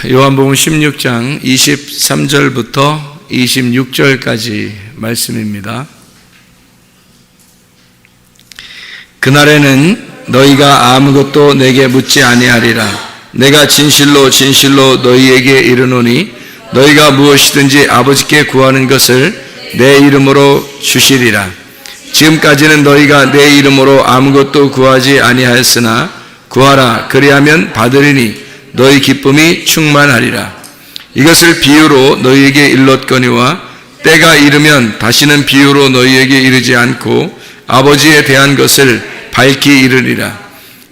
요한복음 16장 23절부터 26절까지 말씀입니다. 그날에는 너희가 아무것도 내게 묻지 아니하리라. 내가 진실로 진실로 너희에게 이르노니 너희가 무엇이든지 아버지께 구하는 것을 내 이름으로 주시리라. 지금까지는 너희가 내 이름으로 아무것도 구하지 아니하였으나 구하라. 그리하면 받으리니 너희 기쁨이 충만하리라. 이것을 비유로 너희에게 일렀거니와 때가 이르면 다시는 비유로 너희에게 이르지 않고 아버지에 대한 것을 밝히 이르리라.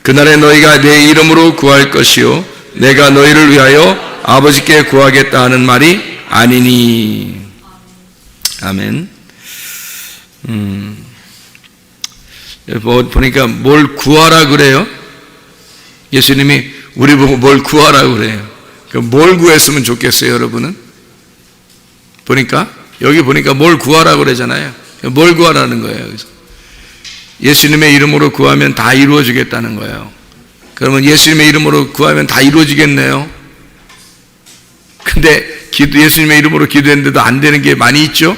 그날에 너희가 내 이름으로 구할 것이요 내가 너희를 위하여 아버지께 구하겠다 하는 말이 아니니. 아멘. 보니까 뭘 구하라 그래요? 예수님이 우리 보고 뭘 구하라고 그래요. 뭘 구했으면 좋겠어요, 여러분은? 여기 보니까 뭘 구하라고 그러잖아요. 뭘 구하라는 거예요, 여기서. 예수님의 이름으로 구하면 다 이루어지겠다는 거예요. 그러면 예수님의 이름으로 구하면 다 이루어지겠네요. 근데 예수님의 이름으로 기도했는데도 안 되는 게 많이 있죠?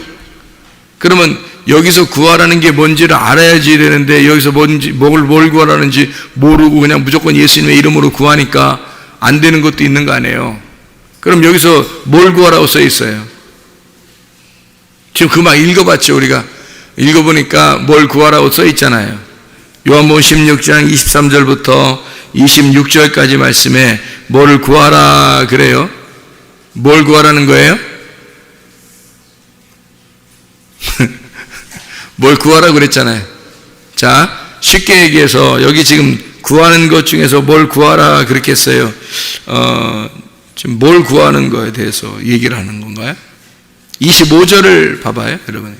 그러면 여기서 구하라는 게 뭔지를 알아야지 되는데 여기서 뭘 구하라는지 모르고 그냥 무조건 예수님의 이름으로 구하니까 안 되는 것도 있는 거 아니에요. 그럼 여기서 뭘 구하라고 써 있어요? 지금 그만 읽어봤죠. 우리가 읽어보니까 뭘 구하라고 써 있잖아요. 요한복음 16장 23절부터 26절까지 말씀에 뭘 구하라 그래요? 뭘 구하라는 거예요? 뭘 구하라고 그랬잖아요. 자, 쉽게 얘기해서 여기 지금 구하는 것 중에서 뭘 구하라 그렇게 했어요. 지금 뭘 구하는 거에 대해서 얘기를 하는 건가요? 25절을 봐봐요, 여러분.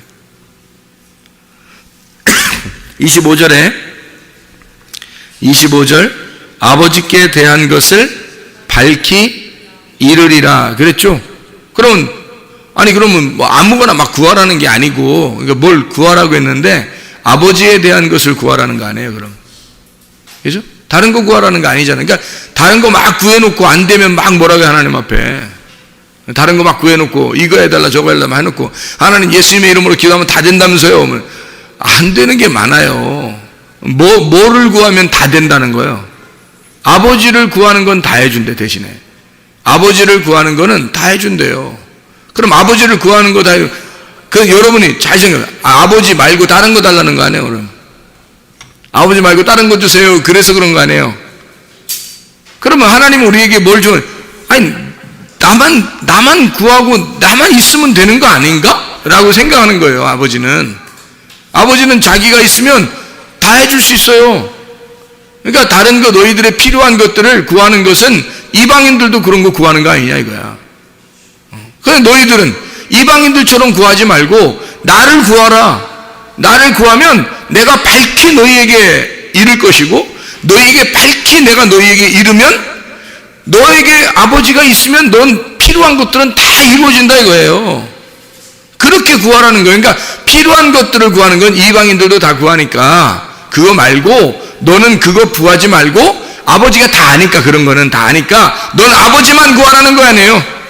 25절 아버지께 대한 것을 밝히 이르리라 그랬죠? 그러면 뭐 아무거나 막 구하라는 게 아니고, 그러니까 뭘 구하라고 했는데 아버지에 대한 것을 구하라는 거 아니에요, 그럼. 그죠? 다른 거 구하라는 거 아니잖아요. 그러니까 다른 거 막 구해놓고 안 되면 막 뭐라고 해, 하나님 앞에. 다른 거 막 구해놓고 이거 해달라 저거 해달라 해놓고 하나님 예수님의 이름으로 기도하면 다 된다면서요. 안 되는 게 많아요. 뭐를 구하면 다 된다는 거예요? 아버지를 구하는 건 다 해준대, 대신에. 아버지를 구하는 거는 다 해준대요. 그럼 아버지를 구하는 거 다, 여러분이 잘 생각해요. 아버지 말고 다른 거 달라는 거 아니에요, 그럼? 아버지 말고 다른 거 주세요. 그래서 그런 거 아니에요? 그러면 하나님은 우리에게 뭘 주는, 나만 구하고 나만 있으면 되는 거 아닌가? 라고 생각하는 거예요, 아버지는. 아버지는 자기가 있으면 다 해줄 수 있어요. 그러니까 다른 거, 너희들의 필요한 것들을 구하는 것은 이방인들도 그런 거 구하는 거 아니냐, 이거야. 그래, 너희들은 이방인들처럼 구하지 말고 나를 구하라. 나를 구하면 내가 밝히 너희에게 이를 것이고, 너희에게 밝히 내가 너희에게 이르면 너에게 아버지가 있으면 넌 필요한 것들은 다 이루어진다 이거예요. 그렇게 구하라는 거예요. 그러니까 필요한 것들을 구하는 건 이방인들도 다 구하니까 그거 말고 너는 그거 구하지 말고, 아버지가 다 아니까, 그런 거는 다 아니까 넌 아버지만 구하라는 거 아니에요.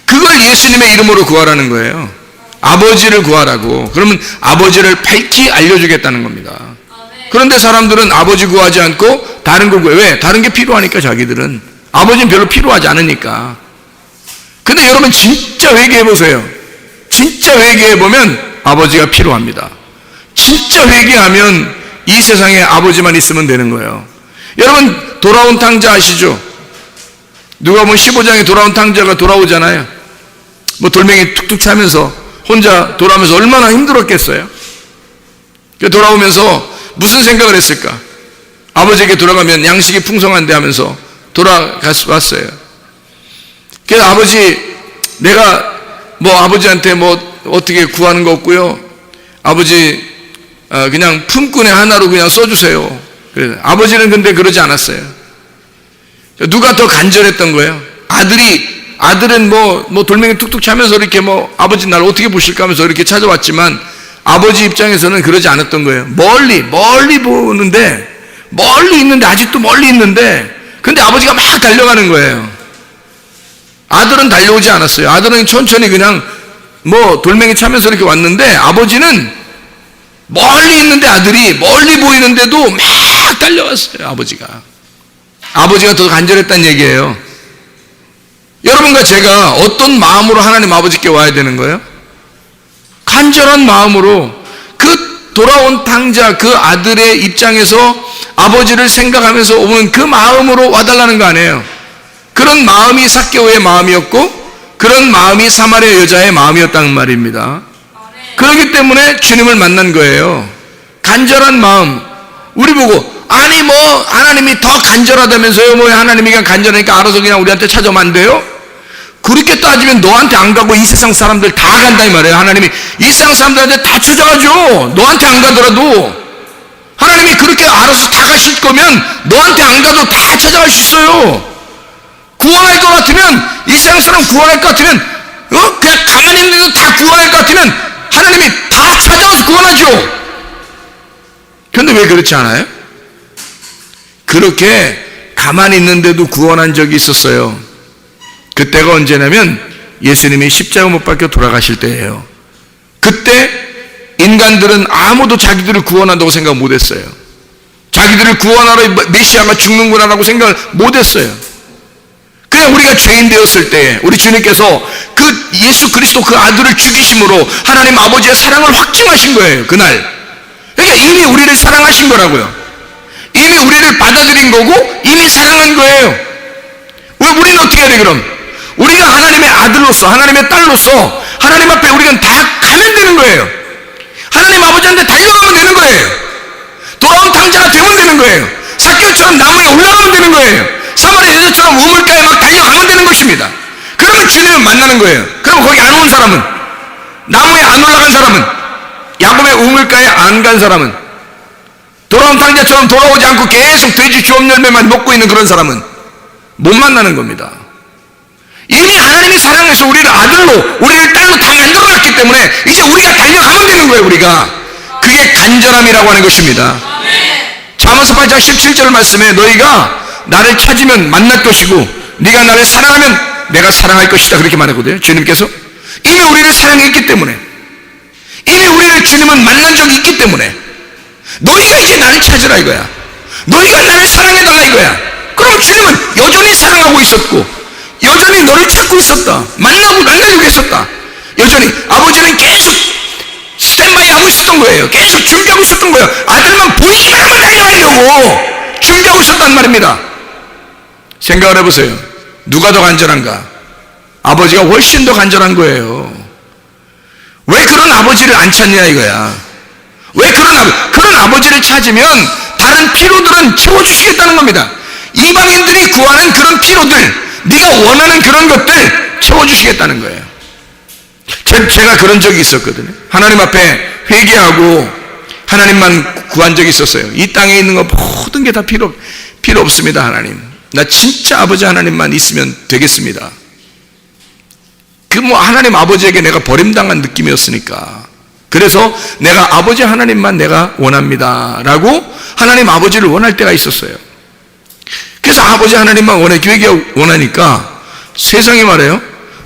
그걸 예수님의 이름으로 구하라는 거예요. 아버지를 구하라고. 그러면 아버지를 밝히 알려주겠다는 겁니다. 그런데 사람들은 아버지 구하지 않고 다른 걸 구해요. 왜? 다른 게 필요하니까, 자기들은. 아버지는 별로 필요하지 않으니까. 근데 여러분 진짜 회개해보세요. 진짜 회개해보면 아버지가 필요합니다. 진짜 회개하면 이 세상에 아버지만 있으면 되는 거예요. 여러분 돌아온 탕자 아시죠? 누가복음 15장에 돌아온 탕자가 돌아오잖아요. 돌멩이 툭툭 차면서 혼자 돌아오면서 얼마나 힘들었겠어요. 돌아오면서 무슨 생각을 했을까? 아버지에게 돌아가면 양식이 풍성한데 하면서 돌아갔어요. 그래서 아버지, 내가 아버지한테 어떻게 구하는 거 없고요. 아버지 그냥 품꾼의 하나로 그냥 써주세요. 그래서 아버지는 근데 그러지 않았어요. 누가 더 간절했던 거예요? 아들은 돌멩이 툭툭 차면서 이렇게 아버지 날 어떻게 보실까 하면서 이렇게 찾아왔지만, 아버지 입장에서는 그러지 않았던 거예요. 멀리 보는데, 멀리 있는데, 아직도 멀리 있는데, 근데 아버지가 막 달려가는 거예요. 아들은 달려오지 않았어요. 아들은 천천히 그냥 뭐 돌멩이 차면서 이렇게 왔는데, 아버지는 멀리 있는데, 아들이 멀리 보이는데도 막 달려왔어요. 아버지가 더 간절했다는 얘기예요. 여러분과 제가 어떤 마음으로 하나님 아버지께 와야 되는 거예요? 간절한 마음으로, 그 돌아온 탕자, 그 아들의 입장에서 아버지를 생각하면서 오는 그 마음으로 와달라는 거 아니에요. 그런 마음이 삭개오의 마음이었고, 그런 마음이 사마리아 여자의 마음이었다는 말입니다. 그렇기 때문에 주님을 만난 거예요. 간절한 마음. 우리 보고, 아니 뭐 하나님이 더 간절하다면서요? 뭐 하나님이 그냥 간절하니까 알아서 그냥 우리한테 찾아오면 안 돼요? 그렇게 따지면 너한테 안 가고 이 세상 사람들 다 간다 이 말이에요. 하나님이 이 세상 사람들한테 다 찾아가죠. 너한테 안 가더라도. 하나님이 그렇게 알아서 다 가실 거면 너한테 안 가도 다 찾아갈 수 있어요. 구원할 것 같으면, 이 세상 사람 구원할 것 같으면, 그냥 가만히 있는데도 다 구원할 것 같으면 하나님이 다 찾아와서 구원하죠. 그런데 왜 그렇지 않아요? 그렇게 가만히 있는데도 구원한 적이 있었어요. 그때가 언제냐면 예수님이 십자가 못 박혀 돌아가실 때예요. 그때 인간들은 아무도 자기들을 구원한다고 생각 못했어요. 자기들을 구원하러 메시아가 죽는구나라고 생각을 못했어요. 그냥 우리가 죄인 되었을 때 우리 주님께서 그 예수 그리스도 그 아들을 죽이심으로 하나님 아버지의 사랑을 확증하신 거예요. 그날. 그러니까 이미 우리를 사랑하신 거라고요. 이미 우리를 받아들인 거고 이미 사랑한 거예요. 왜 우리는 어떻게 해야 돼 그럼? 우리가 하나님의 아들로서, 하나님의 딸로서 하나님 앞에 우리가 다 가면 되는 거예요. 하나님 아버지한테 달려가면 되는 거예요. 돌아온 탕자가 되면 되는 거예요. 삭개오처럼 나무에 올라가면 되는 거예요. 사마리아 여자처럼 우물가에 막 달려가면 되는 것입니다. 그러면 주님을 만나는 거예요. 그럼 거기 안 온 사람은, 나무에 안 올라간 사람은, 야곱의 우물가에 안 간 사람은, 돌아온 탕자처럼 돌아오지 않고 계속 돼지 주업 열매만 먹고 있는 그런 사람은 못 만나는 겁니다. 이미 하나님이 사랑해서 우리를 아들로, 우리를 딸로 다 만들어놨기 때문에 이제 우리가 달려가면 되는 거예요. 우리가. 그게 간절함이라고 하는 것입니다. 잠언서 8장 17절 말씀에 너희가 나를 찾으면 만날 것이고 네가 나를 사랑하면 내가 사랑할 것이다, 그렇게 말하거든요. 주님께서 이미 우리를 사랑했기 때문에, 이미 우리를 주님은 만난 적이 있기 때문에 너희가 이제 나를 찾으라 이거야. 너희가 나를 사랑해달라 이거야. 그럼 주님은 여전히 사랑하고 있었고 여전히 너를 찾고 있었다. 만나려고 했었다. 여전히 아버지는 계속 스탠바이 하고 있었던 거예요. 계속 준비하고 있었던 거예요. 아들만 보이기만 하면 달려가려고 준비하고 있었단 말입니다. 생각을 해보세요. 누가 더 간절한가? 아버지가 훨씬 더 간절한 거예요. 왜 그런 아버지를 안 찾냐 이거야. 왜 그런 아버지를 찾으면 다른 피로들은 채워주시겠다는 겁니다. 이방인들이 구하는 그런 피로들, 네가 원하는 그런 것들 채워주시겠다는 거예요. 제가 그런 적이 있었거든요. 하나님 앞에 회개하고 하나님만 구한 적이 있었어요. 이 땅에 있는 거 모든 게 다 필요 없습니다. 하나님, 나 진짜 아버지 하나님만 있으면 되겠습니다. 그 뭐 하나님 아버지에게 내가 버림당한 느낌이었으니까. 그래서 내가 아버지 하나님만 내가 원합니다 라고 하나님 아버지를 원할 때가 있었어요. 그래서 아버지 하나님만 원하니까 세상이 말해요.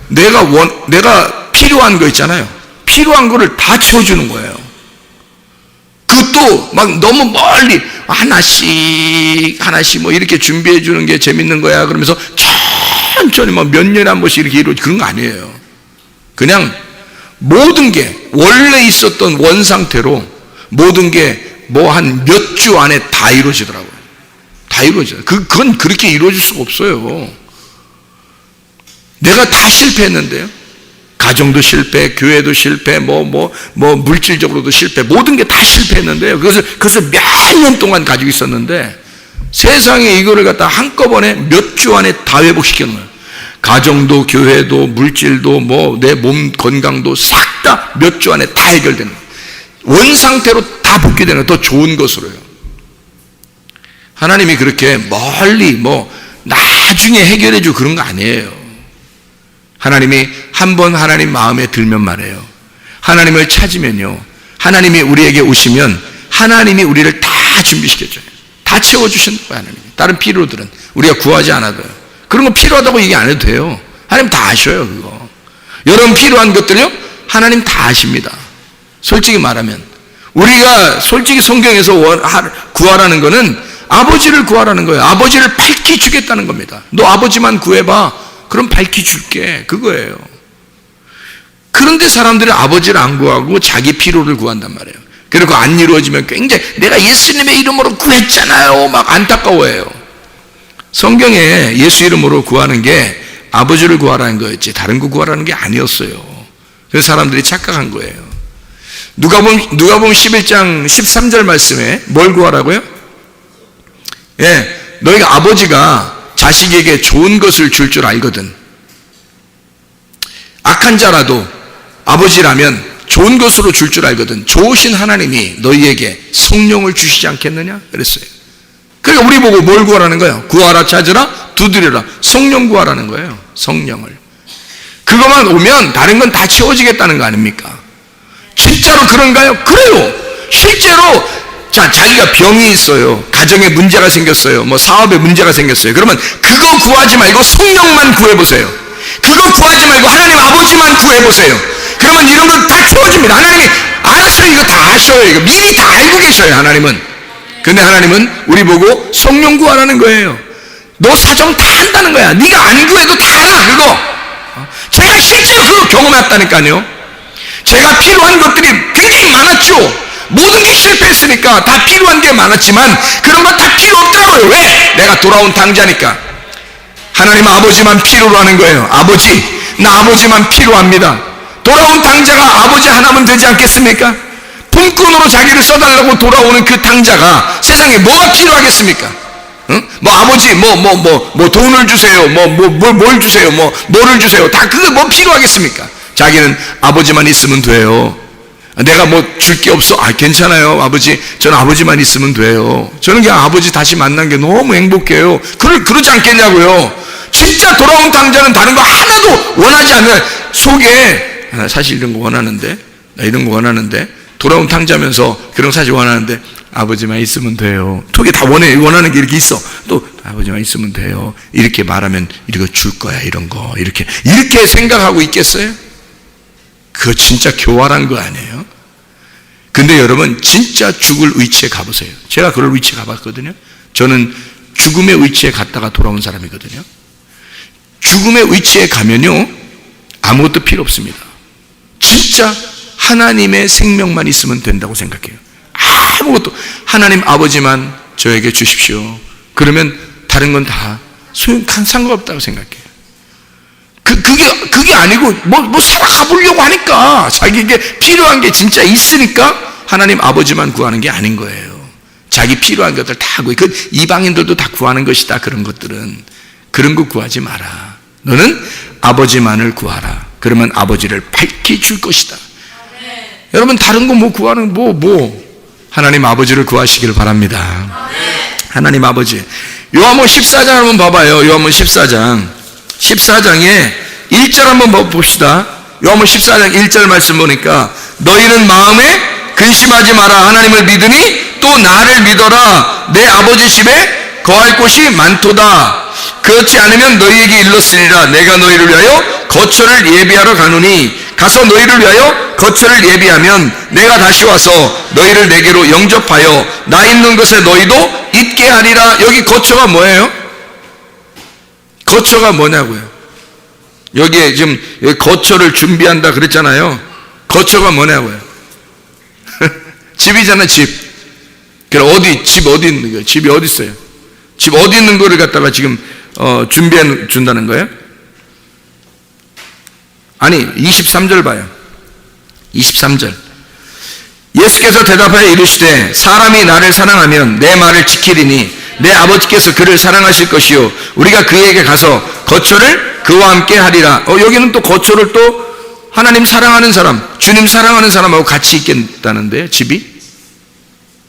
내가 필요한 거 있잖아요. 필요한 거를 다 채워주는 거예요. 그것도 막 너무 멀리 하나씩 뭐 이렇게 준비해 주는 게 재밌는 거야 그러면서 천천히 뭐 몇 년에 한 번씩 이렇게 이루어지고 그런 거 아니에요. 그냥 모든 게 원래 있었던 원 상태로 모든 게 뭐 한 몇 주 안에 다 이루어지더라고요. 다 이루어져요. 그건 그렇게 이루어질 수가 없어요. 내가 다 실패했는데요. 가정도 실패, 교회도 실패, 뭐 물질적으로도 실패, 모든 게 다 실패했는데요. 그것을 몇 년 동안 가지고 있었는데 세상에 이거를 갖다 한꺼번에 몇 주 안에 다 회복시키는 거예요. 가정도, 교회도, 물질도, 내 몸 건강도 싹 다 몇 주 안에 다 해결되는 거예요. 원 상태로 다 복귀되는 거예요. 더 좋은 것으로요. 하나님이 그렇게 멀리 나중에 해결해주고 그런 거 아니에요. 하나님이 한번 하나님 마음에 들면 말해요. 하나님을 찾으면요, 하나님이 우리에게 오시면 하나님이 우리를 다 준비시켜줘요. 다 채워주신다고 하나님이. 다른 필요들은 우리가 구하지 않아도요. 그런 거 필요하다고 얘기 안 해도 돼요. 하나님 다 아셔요, 그거. 여러분 필요한 것들요, 하나님 다 아십니다. 솔직히 말하면. 우리가 솔직히 성경에서 구하라는 거는 아버지를 구하라는 거예요. 아버지를 밝히 주겠다는 겁니다. 너 아버지만 구해봐. 그럼 밝히 줄게. 그거예요. 그런데 사람들이 아버지를 안 구하고 자기 필요를 구한단 말이에요. 그리고 안 이루어지면 굉장히 내가 예수님의 이름으로 구했잖아요. 막 안타까워해요. 성경에 예수 이름으로 구하는 게 아버지를 구하라는 거였지 다른 거 구하라는 게 아니었어요. 그래서 사람들이 착각한 거예요. 누가복음 11장 13절 말씀에 뭘 구하라고요? 예, 너희가 아버지가 자식에게 좋은 것을 줄 줄 알거든. 악한 자라도 아버지라면 좋은 것으로 줄 줄 알거든. 좋으신 하나님이 너희에게 성령을 주시지 않겠느냐? 그랬어요. 그러니까 우리 보고 뭘 구하라는 거예요? 구하라, 찾으라, 두드려라. 성령 구하라는 거예요. 성령을. 그것만 오면 다른 건 다 채워지겠다는 거 아닙니까? 진짜로 그런가요? 그래요. 실제로 자기가 병이 있어요. 가정에 문제가 생겼어요. 뭐 사업에 문제가 생겼어요. 그러면 그거 구하지 말고 성령만 구해보세요. 그거 구하지 말고 하나님 아버지만 구해보세요. 그러면 이런 거 다 채워집니다. 하나님이 알아서 이거 다 아셔요. 이거 미리 다 알고 계셔요, 하나님은. 근데 하나님은 우리 보고 성령 구하라는 거예요. 너 사정 다 한다는 거야. 네가 안 구해도 다 알아, 그거. 제가 실제로 그거 경험했다니까요. 제가 필요한 것들이 굉장히 많았죠. 모든 게 실패했으니까 다 필요한 게 많았지만 그런 건 다 필요 없더라고요. 왜? 내가 돌아온 당자니까. 하나님 아버지만 필요로 하는 거예요. 아버지, 나 아버지만 필요합니다. 돌아온 당자가 아버지 하나면 되지 않겠습니까? 품꾼으로 자기를 써달라고 돌아오는 그 당자가 세상에 뭐가 필요하겠습니까? 응? 뭐 아버지 뭐 돈을 주세요. 뭘 주세요. 뭐를 주세요. 다 그거 뭐 필요하겠습니까? 자기는 아버지만 있으면 돼요. 내가 뭐 줄 게 없어. 괜찮아요. 아버지, 저는 아버지만 있으면 돼요. 저는 그냥 아버지 다시 만난 게 너무 행복해요. 그러지 않겠냐고요. 진짜 돌아온 당자는 다른 거 하나도 원하지 않는 속에 사실 이런 거 원하는데, 나 이런 거 원하는데, 돌아온 당자면서 그런 거 사실 원하는데 아버지만 있으면 돼요. 속에 다 원하는 게 이렇게 있어. 또 아버지만 있으면 돼요. 이렇게 말하면 이거 줄 거야, 이런 거. 이렇게 생각하고 있겠어요? 그거 진짜 교활한 거 아니에요? 근데 여러분 진짜 죽을 위치에 가보세요. 제가 그럴 위치에 가봤거든요. 저는 죽음의 위치에 갔다가 돌아온 사람이거든요. 죽음의 위치에 가면요 아무것도 필요 없습니다. 진짜 하나님의 생명만 있으면 된다고 생각해요. 아무것도. 하나님 아버지만 저에게 주십시오. 그러면 다른 건 다 상관없다고 생각해요. 그게 아니고 뭐 살아가 보려고 하니까 자기에게 필요한 게 진짜 있으니까 하나님 아버지만 구하는 게 아닌 거예요. 자기 필요한 것들 다 하고, 그 이방인들도 다 구하는 것이다. 그런 것들은 그런 거 구하지 마라. 너는 아버지만을 구하라. 그러면 아버지를 밝히 줄 것이다. 여러분 다른 거 뭐 구하는 하나님 아버지를 구하시길 바랍니다. 하나님 아버지. 요한복음 14장 한번 봐봐요. 요한복음 14장에 1절 한번 봅시다. 요한복음 14장 1절 말씀 보니까 너희는 마음에 근심하지 마라. 하나님을 믿으니 또 나를 믿어라. 내 아버지 집에 거할 곳이 많도다. 그렇지 않으면 너희에게 일렀으리라. 내가 너희를 위하여 거처를 예비하러 가노니 가서 너희를 위하여 거처를 예비하면 내가 다시 와서 너희를 내게로 영접하여 나 있는 곳에 너희도 있게 하리라. 여기 거처가 뭐예요? 거처가 뭐냐고요? 여기에 지금 거처를 준비한다 그랬잖아요. 거처가 뭐냐고요? 집이잖아, 집. 그럼 집 어디 있는 거예요? 집이 어디 있어요? 집 어디 있는 거를 갖다가 지금 준비해 준다는 거예요? 아니 23절 봐요. 23절. 예수께서 대답하여 이르시되 사람이 나를 사랑하면 내 말을 지키리니 내 아버지께서 그를 사랑하실 것이요 우리가 그에게 가서 거처를 그와 함께 하리라. 여기는 또 거처를 또 하나님 사랑하는 사람, 주님 사랑하는 사람하고 같이 있겠다는데, 집이?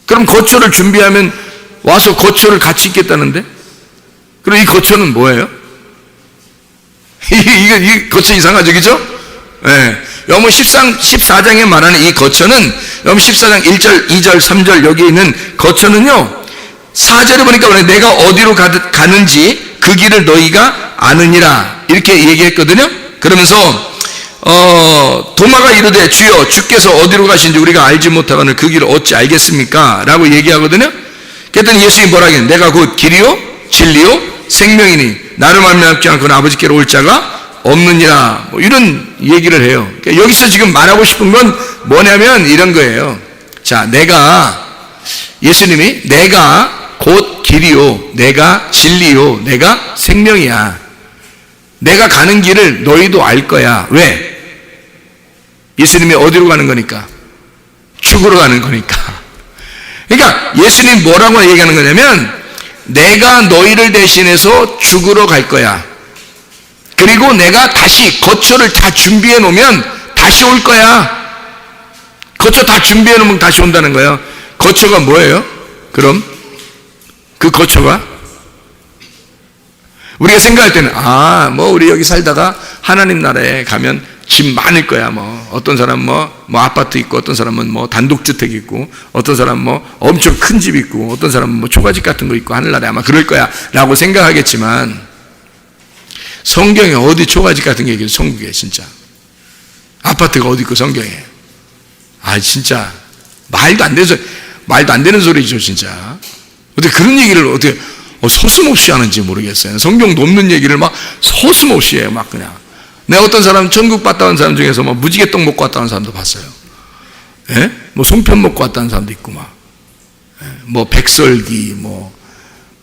그럼 거처를 준비하면 와서 거처를 같이 있겠다는데? 그럼 이 거처는 뭐예요? 이 거처 이상하죠, 그죠? 네. 요한복음 14장에 말하는 이 거처는 요한복음 14장 1절, 2절, 3절 여기 있는 거처는요 4절에 보니까 내가 어디로 가는지 그 길을 너희가 아느니라 이렇게 얘기했거든요. 그러면서 도마가 이르되 주여 주께서 어디로 가신지 우리가 알지 못하거늘 그 길을 어찌 알겠습니까? 라고 얘기하거든요. 그랬더니 예수님이 뭐라 하겠냐, 내가 곧 길이요 진리요 생명이니 나를 말미암지 않고는 아버지께로 올 자가 없느니라, 뭐 이런 얘기를 해요. 그러니까 여기서 지금 말하고 싶은 건 뭐냐면 이런 거예요. 자, 예수님이 내가 곧 길이요 내가 진리요 내가 생명이야. 내가 가는 길을 너희도 알 거야. 왜? 예수님이 어디로 가는 거니까? 죽으러 가는 거니까. 그러니까 예수님이 뭐라고 얘기하는 거냐면 내가 너희를 대신해서 죽으러 갈 거야. 그리고 내가 다시 거처를 다 준비해 놓으면 다시 올 거야. 거처 다 준비해 놓으면 다시 온다는 거예요. 거처가 뭐예요? 그럼 그 거처가 우리가 생각할 때는 우리 여기 살다가 하나님 나라에 가면 집 많을 거야. 어떤 사람 아파트 있고, 어떤 사람은 단독주택 있고, 어떤 사람 엄청 큰 집 있고, 어떤 사람은 초가집 같은 거 있고, 하늘나라에 아마 그럴 거야 라고 생각하겠지만 성경에 어디 초가집 같은 게 있겠어? 성경에 진짜 아파트가 어디 있고 성경에 진짜 말도 안 되는 소리죠 진짜. 어떻게 그런 얘기를 어떻게 서슴없이 하는지 모르겠어요. 성경도 없는 얘기를 막 서슴없이 해요. 막 그냥. 내가 어떤 사람 천국 갔다 온 사람 중에서 무지개떡 먹고 왔다는 사람도 봤어요. 예? 송편 먹고 왔다는 사람도 있고 백설기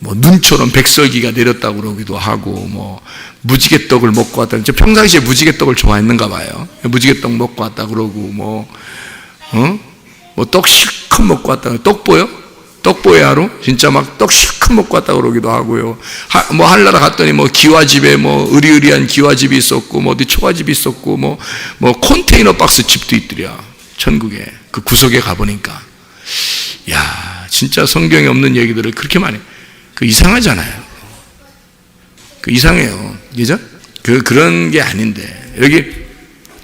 눈처럼 백설기가 내렸다고 그러기도 하고 무지개떡을 먹고 왔다는, 저 평상시에 무지개떡을 좋아했는가 봐요. 무지개떡 먹고 왔다 그러고 떡 실컷 먹고 왔다. 떡보요? 떡보에 하루? 진짜 떡 실컷 먹고 왔다 그러기도 하고요. 하늘나라 갔더니 기와집에 으리으리한 기와집이 있었고, 어디 초가집이 있었고, 컨테이너 박스 집도 있더랴. 천국에. 그 구석에 가보니까. 야, 진짜 성경에 없는 얘기들을 그렇게 많이, 이상하잖아요. 이상해요. 그죠? 그런 게 아닌데.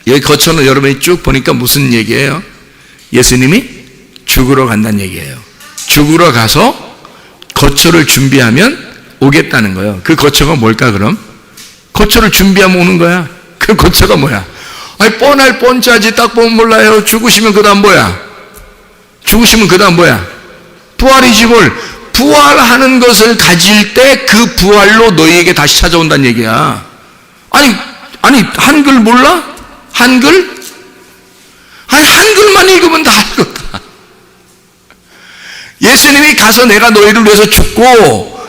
여기 거쳐는 여러분이 쭉 보니까 무슨 얘기예요? 예수님이 죽으러 간다는 얘기예요. 죽으러 가서 거처를 준비하면 오겠다는 거예요. 그 거처가 뭘까 그럼? 거처를 준비하면 오는 거야. 그 거처가 뭐야? 뻔할 뻔짜지. 딱 보면 몰라요. 죽으시면 그 다음 뭐야? 부활이지 뭘. 부활하는 것을 가질 때 그 부활로 너희에게 다시 찾아온다는 얘기야. 아니 한글 몰라? 한글? 한글만 읽으면 다 알겠다. 예수님이 가서 내가 너희를 위해서 죽고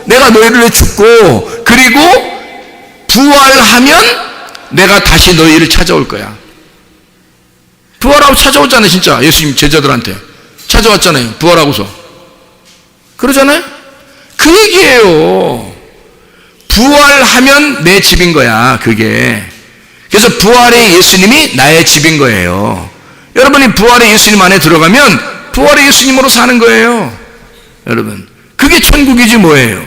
그리고 부활하면 내가 다시 너희를 찾아올 거야. 부활하고 찾아왔잖아요. 진짜 예수님 제자들한테 찾아왔잖아요. 부활하고서 그러잖아요. 그 얘기예요. 부활하면 내 집인 거야. 그게. 그래서 부활의 예수님이 나의 집인 거예요. 여러분이 부활의 예수님 안에 들어가면 부활의 예수님으로 사는 거예요. 여러분, 그게 천국이지 뭐예요.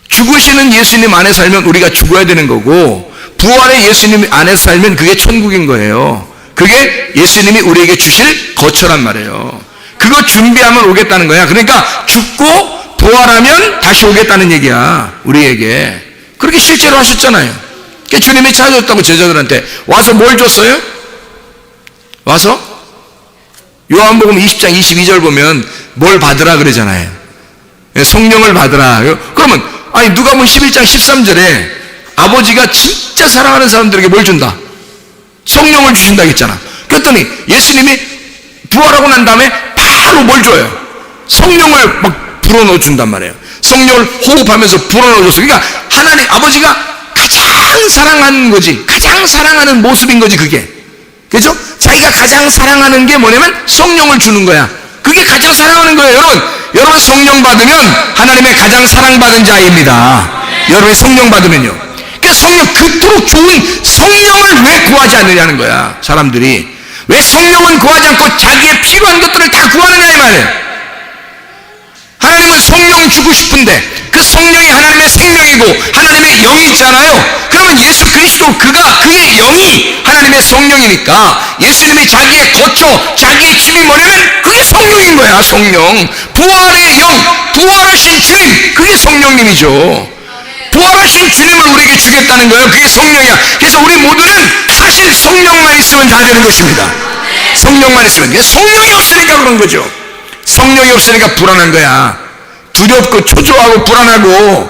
죽으시는 예수님 안에 살면 우리가 죽어야 되는 거고, 부활의 예수님 안에 살면 그게 천국인 거예요. 그게 예수님이 우리에게 주실 거처란 말이에요. 그거 준비하면 오겠다는 거야. 그러니까 죽고 부활하면 다시 오겠다는 얘기야. 우리에게. 그렇게 실제로 하셨잖아요. 그러니까 주님이 찾아줬다고 제자들한테 와서 뭘 줬어요? 와서 요한복음 20장 22절 보면 뭘 받으라 그러잖아요. 성령을 받으라. 그러면 누가복음 11장 13절에 아버지가 진짜 사랑하는 사람들에게 뭘 준다? 성령을 주신다 했잖아. 그랬더니 예수님이 부활하고 난 다음에 바로 뭘 줘요? 성령을 막 불어넣어 준단 말이에요. 성령을 호흡하면서 불어넣어 줬어. 그러니까 하나님 아버지가 가장 사랑하는 거지. 가장 사랑하는 모습인 거지 그게. 그죠? 자기가 가장 사랑하는 게 뭐냐면 성령을 주는 거야. 그게 가장 사랑하는 거예요. 여러분 성령 받으면 하나님의 가장 사랑받은 자입니다. 여러분이 성령 받으면요. 그러니까 성령, 그토록 좋은 성령을 왜 구하지 않느냐는 거야. 사람들이 왜 성령은 구하지 않고 자기의 필요한 것들을 다 구하느냐 이 말이에요. 하나님은 성령 주고 싶은데 그 성령이 하나님의 생명이고 하나님의 영이 있잖아요. 그러면 예수 그리스도 그의 영이 하나님의 성령이니까 예수님이 자기의 거처, 자기의 집이 뭐냐면 그게 성령인 거야. 성령, 부활의 영, 부활하신 주님, 그게 성령님이죠. 부활하신 주님을 우리에게 주겠다는 거예요. 그게 성령이야. 그래서 우리 모두는 사실 성령만 있으면 다 되는 것입니다. 성령만 있으면. 성령이 없으니까 그런 거죠. 성령이 없으니까 불안한 거야. 두렵고 초조하고 불안하고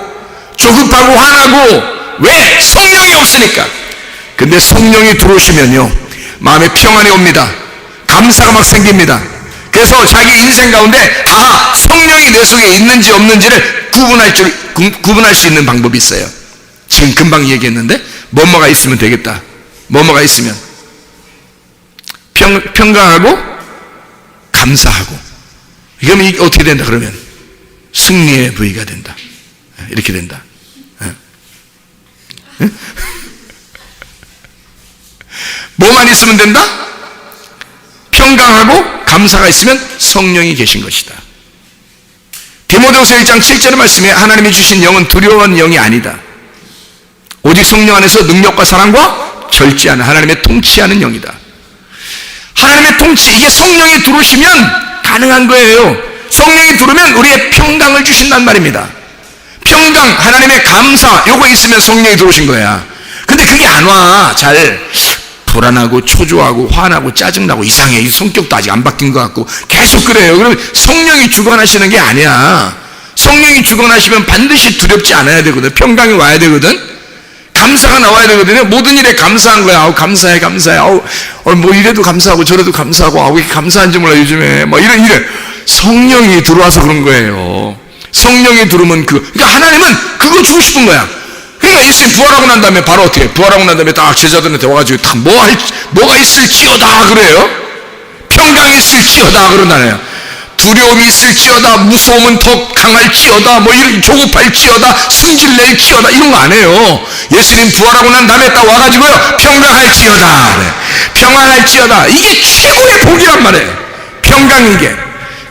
조급하고 화나고. 왜? 성령이 없으니까. 근데 성령이 들어오시면요, 마음에 평안이 옵니다. 감사가 막 생깁니다. 그래서 자기 인생 가운데 성령이 내 속에 있는지 없는지를 구분할 수 있는 방법이 있어요. 지금 금방 얘기했는데 뭐뭐가 있으면 되겠다. 뭐뭐가 있으면 평강하고 감사하고. 그러면 이게 어떻게 된다? 그러면 승리의 부위가 된다. 이렇게 된다. 뭐만 있으면 된다? 평강하고 감사가 있으면 성령이 계신 것이다. 디모데후서 1장 7절의 말씀에 하나님이 주신 영은 두려운 영이 아니다. 오직 성령 안에서 능력과 사랑과 절제하는 하나님의 통치하는 영이다. 하나님의 통치, 이게 성령이 들어오시면 가능한 거예요. 성령이 들어오면 우리의 평강을 주신단 말입니다. 평강, 하나님의 감사, 요거 있으면 성령이 들어오신 거야. 근데 그게 안 와. 잘 불안하고 초조하고 화나고 짜증나고 이상해. 이 성격도 아직 안 바뀐 것 같고 계속 그래요. 그러면 성령이 주관하시는 게 아니야. 성령이 주관하시면 반드시 두렵지 않아야 되거든. 평강이 와야 되거든. 감사가 나와야 되거든요. 모든 일에 감사한 거야. 아우, 감사해. 뭐 이래도 감사하고 저래도 감사하고, 왜 이렇게 감사한지 몰라 요즘에. 뭐 이래. 성령이 들어와서 그런 거예요. 성령이 들어오면 그러니까 하나님은 그거 주고 싶은 거야. 그러니까 예수님 부활하고 난 다음에 바로 어떻게? 부활하고 난 다음에 딱 제자들한테 와가지고 다 뭐가 있을지어다 그래요. 평강이 있을지어다 그런다네요. 두려움이 있을지어다, 무서움은 더 강할지어다, 뭐 이런 조급할지어다, 승질낼지어다 이런 거 안 해요. 예수님 부활하고 난 다음에 딱 와가지고요, 평강할지어다 그래. 평안할지어다. 이게 최고의 복이란 말이에요. 평강인 게.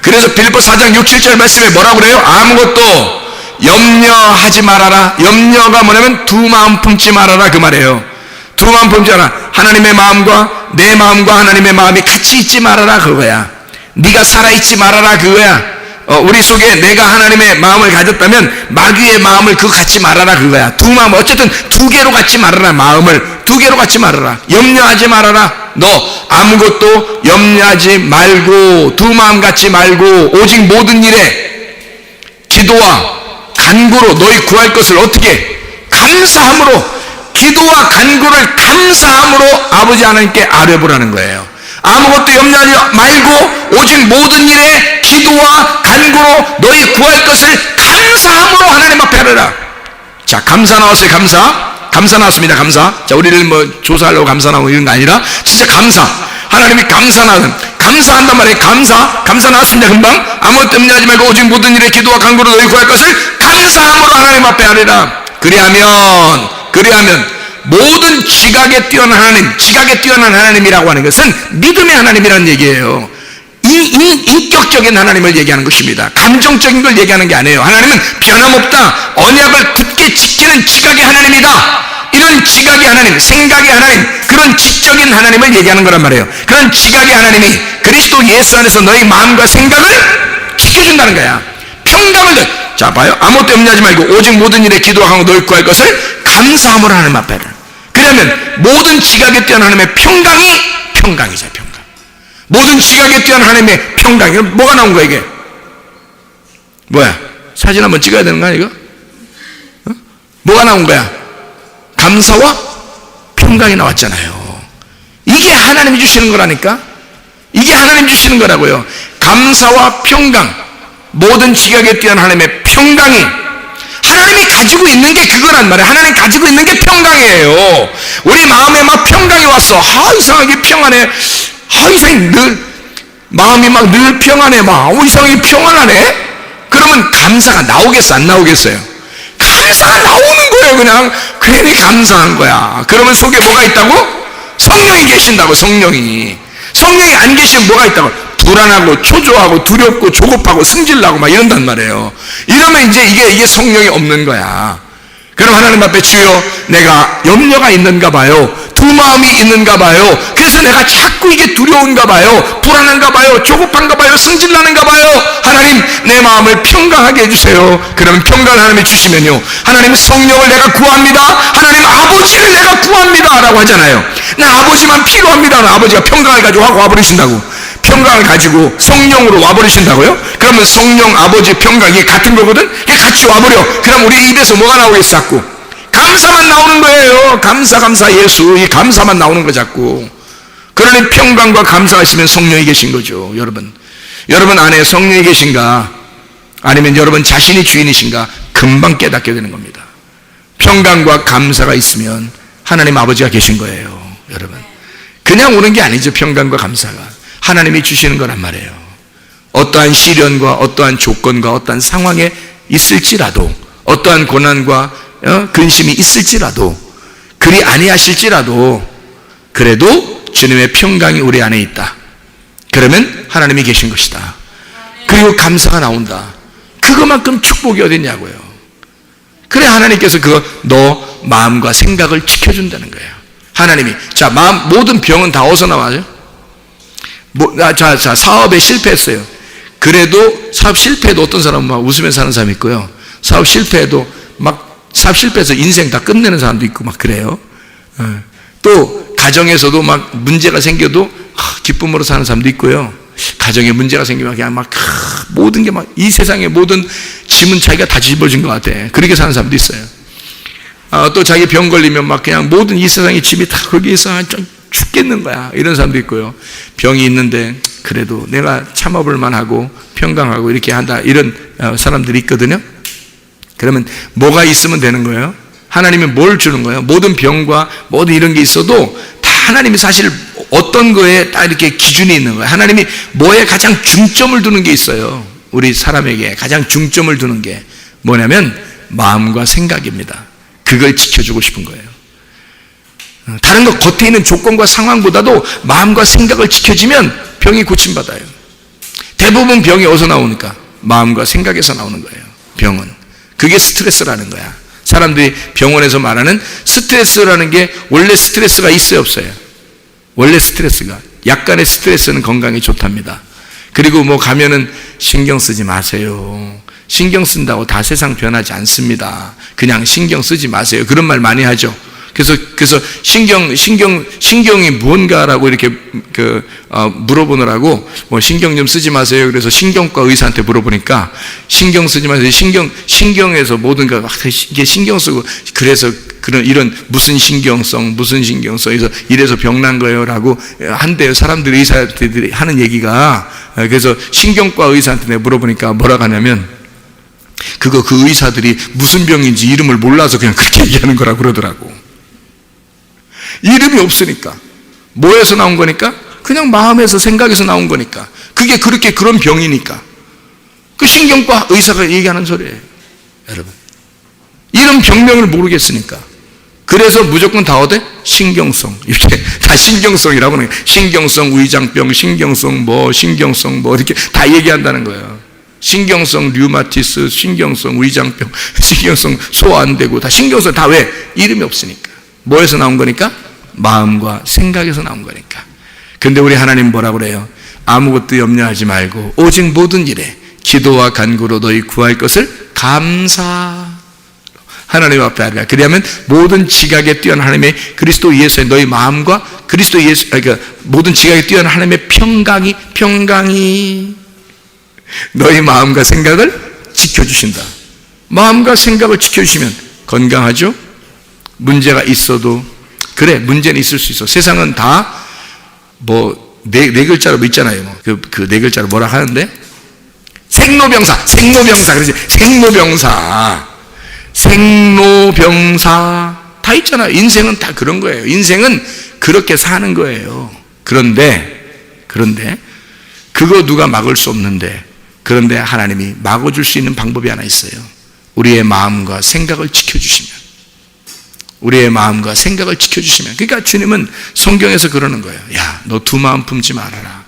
그래서 빌립보 4장 6, 7절 말씀에 뭐라고 그래요? 아무것도 염려하지 말아라. 염려가 뭐냐면 두 마음 품지 말아라 그 말이에요. 두 마음 품지 말아라. 하나님의 마음과 내 마음과 하나님의 마음이 같이 있지 말아라 그거야. 네가 살아있지 말아라 그거야. 우리 속에 내가 하나님의 마음을 가졌다면 마귀의 마음을 그거 갖지 말아라 그거야. 두 마음, 어쨌든 두 개로 갖지 말아라. 마음을 두 개로 갖지 말아라. 염려하지 말아라. 너 아무것도 염려하지 말고 두 마음 갖지 말고 오직 모든 일에 기도와 간구로 너희 구할 것을 어떻게? 감사함으로. 기도와 간구를 감사함으로 아버지 하나님께 아뢰보라는 거예요. 아무것도 염려하지 말고 오직 모든 일에 기도와 간구로 너희 구할 것을 감사함으로 하나님 앞에 하라. 자, 감사 나왔어요. 감사 나왔습니다. 감사. 자, 우리를 뭐 조사하려고 감사 나오고 이런 거 아니라 진짜 감사. 하나님이 감사한단 말이에요. 감사 나왔습니다. 금방. 아무것도 염려하지 말고 오직 모든 일에 기도와 간구로 너희 구할 것을 감사함으로 하나님 앞에 하리라. 그리하면 모든 지각에 뛰어난 하나님, 지각에 뛰어난 하나님이라고 하는 것은 믿음의 하나님이라는 얘기예요. 인격적인 하나님을 얘기하는 것입니다. 감정적인 걸 얘기하는 게 아니에요. 하나님은 변함없다. 언약을 굳게 지키는 지각의 하나님이다. 이런 지각의 하나님, 생각의 하나님, 그런 지적인 하나님을 얘기하는 거란 말이에요. 그런 지각의 하나님이 그리스도 예수 안에서 너희 마음과 생각을 지켜준다는 거야. 평강을. 자, 봐요. 아무것도 염려하지 말고 오직 모든 일에 기도하고 너희 구할 것을 감사함으로 하나님 앞에 하라. 그러면 모든 지각에 뛰어난 하나님의 평강이죠. 평강. 모든 지각에 뛰어난 하나님의 평강이 뭐가 나온 거야 이게? 뭐야? 사진 한번 찍어야 되는 거야 이거? 뭐가 나온 거야? 감사와 평강이 나왔잖아요. 이게 하나님이 주시는 거라니까. 이게 하나님 주시는 거라고요. 감사와 평강, 모든 지각에 뛰어난 하나님의 평강이 하나님이 가지고 있는 게 그거란 말이에요. 하나님 가지고 있는 게 평강이에요. 우리 마음에 막 평강이 왔어. 이상하게 평안해. 이상하게 마음이 막 늘 평안해. 이상하게 평안하네. 그러면 감사가 나오겠어? 안 나오겠어요? 감사가 나오는 거예요. 그냥 괜히 감사한 거야. 그러면 속에 뭐가 있다고? 성령이 계신다고. 성령이 안 계시면 뭐가 있다고? 불안하고 초조하고 두렵고 조급하고 승질나고 막 이런단 말이에요. 이러면 이제 이게 성령이 없는 거야. 그럼 하나님 앞에 주여 내가 염려가 있는가 봐요. 두 마음이 있는가 봐요. 그래서 내가 자꾸 이게 두려운가 봐요. 불안한가 봐요. 조급한가 봐요. 승질나는가 봐요. 하나님, 내 마음을 평강하게 해주세요. 그러면 평강을 하나님이 주시면요, 하나님, 성령을 내가 구합니다. 하나님, 아버지를 내가 구합니다 라고 하잖아요. 나 아버지만 필요합니다. 아버지가 평강을 가지고 와버리신다고. 평강을 가지고 성령으로 와버리신다고요? 그러면 성령, 아버지, 평강, 이게 같은 거거든? 이게 같이 와버려. 그럼 우리 입에서 뭐가 나오겠어? 자꾸 감사만 나오는 거예요. 감사 예수. 이 감사만 나오는 거 자꾸. 그러니 평강과 감사가 있으면 성령이 계신 거죠. 여러분 안에 성령이 계신가, 아니면 여러분 자신이 주인이신가, 금방 깨닫게 되는 겁니다. 평강과 감사가 있으면 하나님 아버지가 계신 거예요. 여러분, 그냥 오는 게 아니죠. 평강과 감사가 하나님이 주시는 거란 말이에요. 어떠한 시련과 어떠한 조건과 어떠한 상황에 있을지라도, 어떠한 고난과 근심이 있을지라도, 그리 아니하실지라도, 그래도 주님의 평강이 우리 안에 있다. 그러면 하나님이 계신 것이다. 그리고 감사가 나온다. 그것만큼 축복이 어딨냐고요. 그래, 하나님께서 너 마음과 생각을 지켜준다는 거예요. 하나님이. 자, 모든 병은 다 어디서 나와요? 사업에 실패했어요. 그래도 사업 실패해도 어떤 사람은 막 웃으면서 사는 사람이 있고요. 사업 실패해도 사업 실패해서 인생 다 끝내는 사람도 있고 막 그래요. 또 가정에서도 막 문제가 생겨도 기쁨으로 사는 사람도 있고요. 가정에 문제가 생기면 그냥 모든 게 이 세상의 모든 짐은 자기가 다 짊어진 것 같아. 그렇게 사는 사람도 있어요. 또 자기 병 걸리면 그냥 모든 이 세상의 짐이 다 거기에 있어. 좀 죽겠는 거야. 이런 사람도 있고요. 병이 있는데 그래도 내가 참아볼 만하고 평강하고 이렇게 한다. 이런 사람들이 있거든요. 그러면 뭐가 있으면 되는 거예요? 하나님이 뭘 주는 거예요? 모든 병과 모든 이런 게 있어도 다 하나님이 사실 어떤 거에 딱 이렇게 기준이 있는 거예요. 하나님이 뭐에 가장 중점을 두는 게 있어요. 우리 사람에게 가장 중점을 두는 게 뭐냐면 마음과 생각입니다. 그걸 지켜주고 싶은 거예요. 다른 거 겉에 있는 조건과 상황보다도 마음과 생각을 지켜지면 병이 고침받아요. 대부분 병이 어디서 나오니까? 마음과 생각에서 나오는 거예요. 병은. 그게 스트레스라는 거야. 사람들이 병원에서 말하는 스트레스라는 게 원래 스트레스가 있어요, 없어요? 원래 스트레스가, 약간의 스트레스는 건강에 좋답니다. 그리고 가면은 신경 쓰지 마세요. 신경 쓴다고 다 세상 변하지 않습니다. 그냥 신경 쓰지 마세요. 그런 말 많이 하죠. 그래서 신경이 무언가라고 이렇게 물어보느라고 신경 좀 쓰지 마세요. 그래서 신경과 의사한테 물어보니까 신경 쓰지 마세요. 신경에서 모든 거 이게 신경 쓰고, 그래서 이런 무슨 신경성 해서 이래서 병난 거예요라고 한대요. 사람들이, 의사들이 하는 얘기가. 그래서 신경과 의사한테 내가 물어보니까 뭐라고 하냐면 그 의사들이 무슨 병인지 이름을 몰라서 그냥 그렇게 얘기하는 거라고 그러더라고. 이름이 없으니까. 뭐에서 나온 거니까? 그냥 마음에서, 생각에서 나온 거니까. 그게 그런 병이니까. 그 신경과 의사가 얘기하는 소리예요. 여러분, 이런 병명을 모르겠으니까. 그래서 무조건 다 어때? 신경성. 이렇게 다 신경성이라고 하는 거예요. 신경성 위장병, 신경성 이렇게 다 얘기한다는 거예요. 신경성 류마티스, 신경성 위장병, 신경성 소화 안 되고, 다 신경성. 다 왜? 이름이 없으니까. 뭐에서 나온 거니까? 마음과 생각에서 나온 거니까. 근데 우리 하나님 뭐라고 그래요? 아무것도 염려하지 말고 오직 모든 일에 기도와 간구로 너희 구할 것을 감사 하나님 앞에 하리라. 그리하면 모든 지각에 뛰어난 하나님의 그리스도 예수의 너희 마음과 그리스도 예수, 그러니까 모든 지각에 뛰어난 하나님의 평강이 너희 마음과 생각을 지켜주신다. 마음과 생각을 지켜주시면 건강하죠? 문제가 있어도, 그래, 문제는 있을 수 있어. 세상은 다 네 글자로 있잖아요. 그 네 글자로 뭐라 하는데? 생로병사. 그러지. 생로병사 다 있잖아요. 인생은 다 그런 거예요. 인생은 그렇게 사는 거예요. 그런데 그거 누가 막을 수 없는데, 그런데 하나님이 막아줄 수 있는 방법이 하나 있어요. 우리의 마음과 생각을 지켜주시면. 그러니까 주님은 성경에서 그러는 거예요. 야, 너 두 마음 품지 말아라.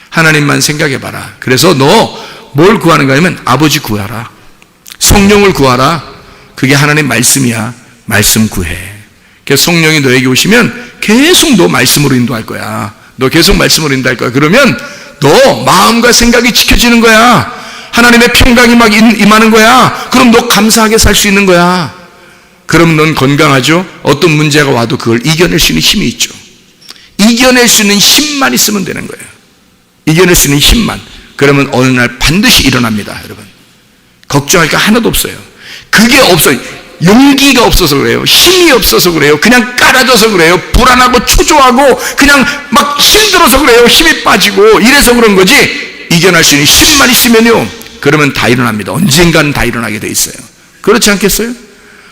하나님만 생각해봐라. 그래서 너 뭘 구하는가 하면 아버지 구하라. 성령을 구하라. 그게 하나님 말씀이야. 말씀 구해. 그래서 성령이 너에게 오시면 계속 너 말씀으로 인도할 거야. 너 계속 말씀으로 인도할 거야. 그러면 너 마음과 생각이 지켜지는 거야. 하나님의 평강이 막 임하는 거야. 그럼 너 감사하게 살 수 있는 거야. 그럼 넌 건강하죠? 어떤 문제가 와도 그걸 이겨낼 수 있는 힘이 있죠. 이겨낼 수 있는 힘만 있으면 되는 거예요. 이겨낼 수 있는 힘만. 그러면 어느 날 반드시 일어납니다, 여러분. 걱정할 게 하나도 없어요. 그게 없어요. 용기가 없어서 그래요. 힘이 없어서 그래요. 그냥 깔아져서 그래요. 불안하고 초조하고 그냥 막 힘들어서 그래요. 힘이 빠지고 이래서 그런 거지. 이겨낼 수 있는 힘만 있으면요, 그러면 다 일어납니다. 언젠가는 다 일어나게 돼 있어요. 그렇지 않겠어요?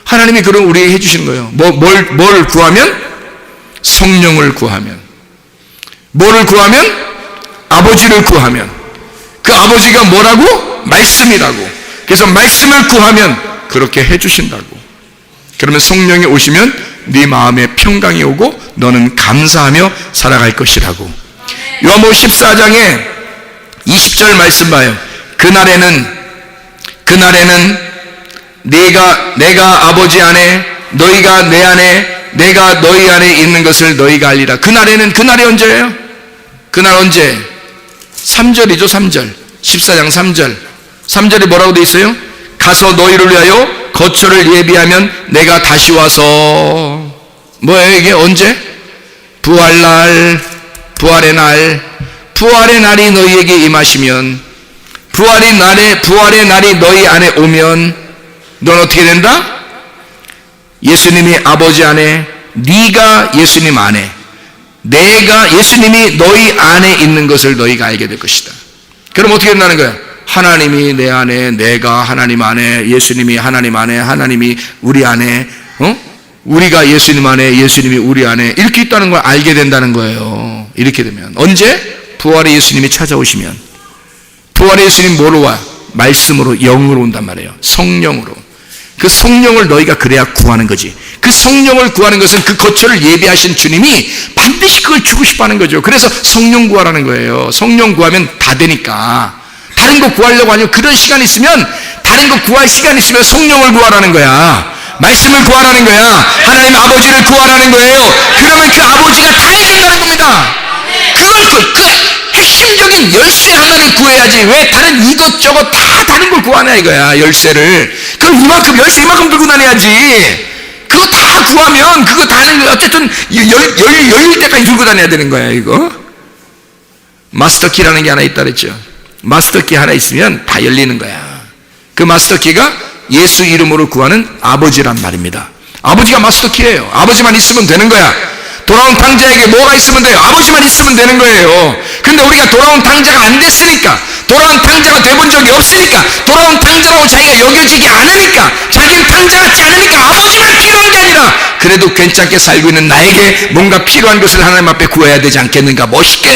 하나님이 그런 우리에게 해주시는 거예요. 뭘 구하면? 성령을 구하면. 뭐를 구하면? 아버지를 구하면. 그 아버지가 뭐라고? 말씀이라고. 그래서 말씀을 구하면 그렇게 해주신다고. 그러면 성령이 오시면 네 마음에 평강이 오고 너는 감사하며 살아갈 것이라고. 요한복음 14장에 20절 말씀 봐요. 그날에는 내가 아버지 안에, 너희가 내 안에, 내가 너희 안에 있는 것을 너희가 알리라. 그날이 언제예요? 그날 언제? 3절이죠. 3절. 14장 3절. 3절이 뭐라고 돼 있어요? 가서 너희를 위하여 거처를 예비하면 내가 다시 와서, 뭐예요 이게? 언제? 부활의 날이 너희에게 임하시면, 부활의 날이 너희 안에 오면 넌 어떻게 된다? 예수님이 아버지 안에, 네가 예수님 안에, 예수님이 너희 안에 있는 것을 너희가 알게 될 것이다. 그럼 어떻게 된다는 거야? 하나님이 내 안에, 내가 하나님 안에, 예수님이 하나님 안에, 하나님이 우리 안에, 우리가 예수님 안에, 예수님이 우리 안에 이렇게 있다는 걸 알게 된다는 거예요. 이렇게 되면 언제? 부활의 예수님이 찾아오시면. 부활의 예수님 뭐로 와? 말씀으로, 영으로 온단 말이에요. 성령으로. 그 성령을 너희가 그래야 구하는 거지. 그 성령을 구하는 것은 그 거처를 예비하신 주님이 반드시 그걸 주고 싶어 하는 거죠. 그래서 성령 구하라는 거예요. 성령 구하면 다 되니까. 다른 거 구하려고 하면, 그런 시간이 있으면, 다른 거 구할 시간이 있으면 성령을 구하라는 거야. 말씀을 구하라는 거야. 하나님 아버지를 구하라는 거예요. 그러면 그 아버지가 다 해준다는 겁니다. 그 핵심적인 열쇠 하나를 구해야지. 왜 다른 이것저것 다 다른 걸 구하냐 이거야. 열쇠를. 그럼 열쇠 이만큼 들고 다녀야지. 그거 다 구하면 그거 다 하는 거 어쨌든 열릴 때까지 들고 다녀야 되는 거야 이거. 마스터키라는 게 하나 있다 그랬죠. 마스터키 하나 있으면 다 열리는 거야. 그 마스터키가 예수 이름으로 구하는 아버지란 말입니다. 아버지가 마스터키예요. 아버지만 있으면 되는 거야. 돌아온 탕자에게 뭐가 있으면 돼요? 아버지만 있으면 되는 거예요. 근데 우리가 돌아온 탕자가 안 됐으니까, 돌아온 탕자가 돼본 적이 없으니까, 돌아온 탕자라고 자기가 여겨지지 않으니까, 자기는 탕자 같지 않으니까 아버지만 필요한 게 아니라 그래도 괜찮게 살고 있는 나에게 뭔가 필요한 것을 하나님 앞에 구해야 되지 않겠는가. 멋있게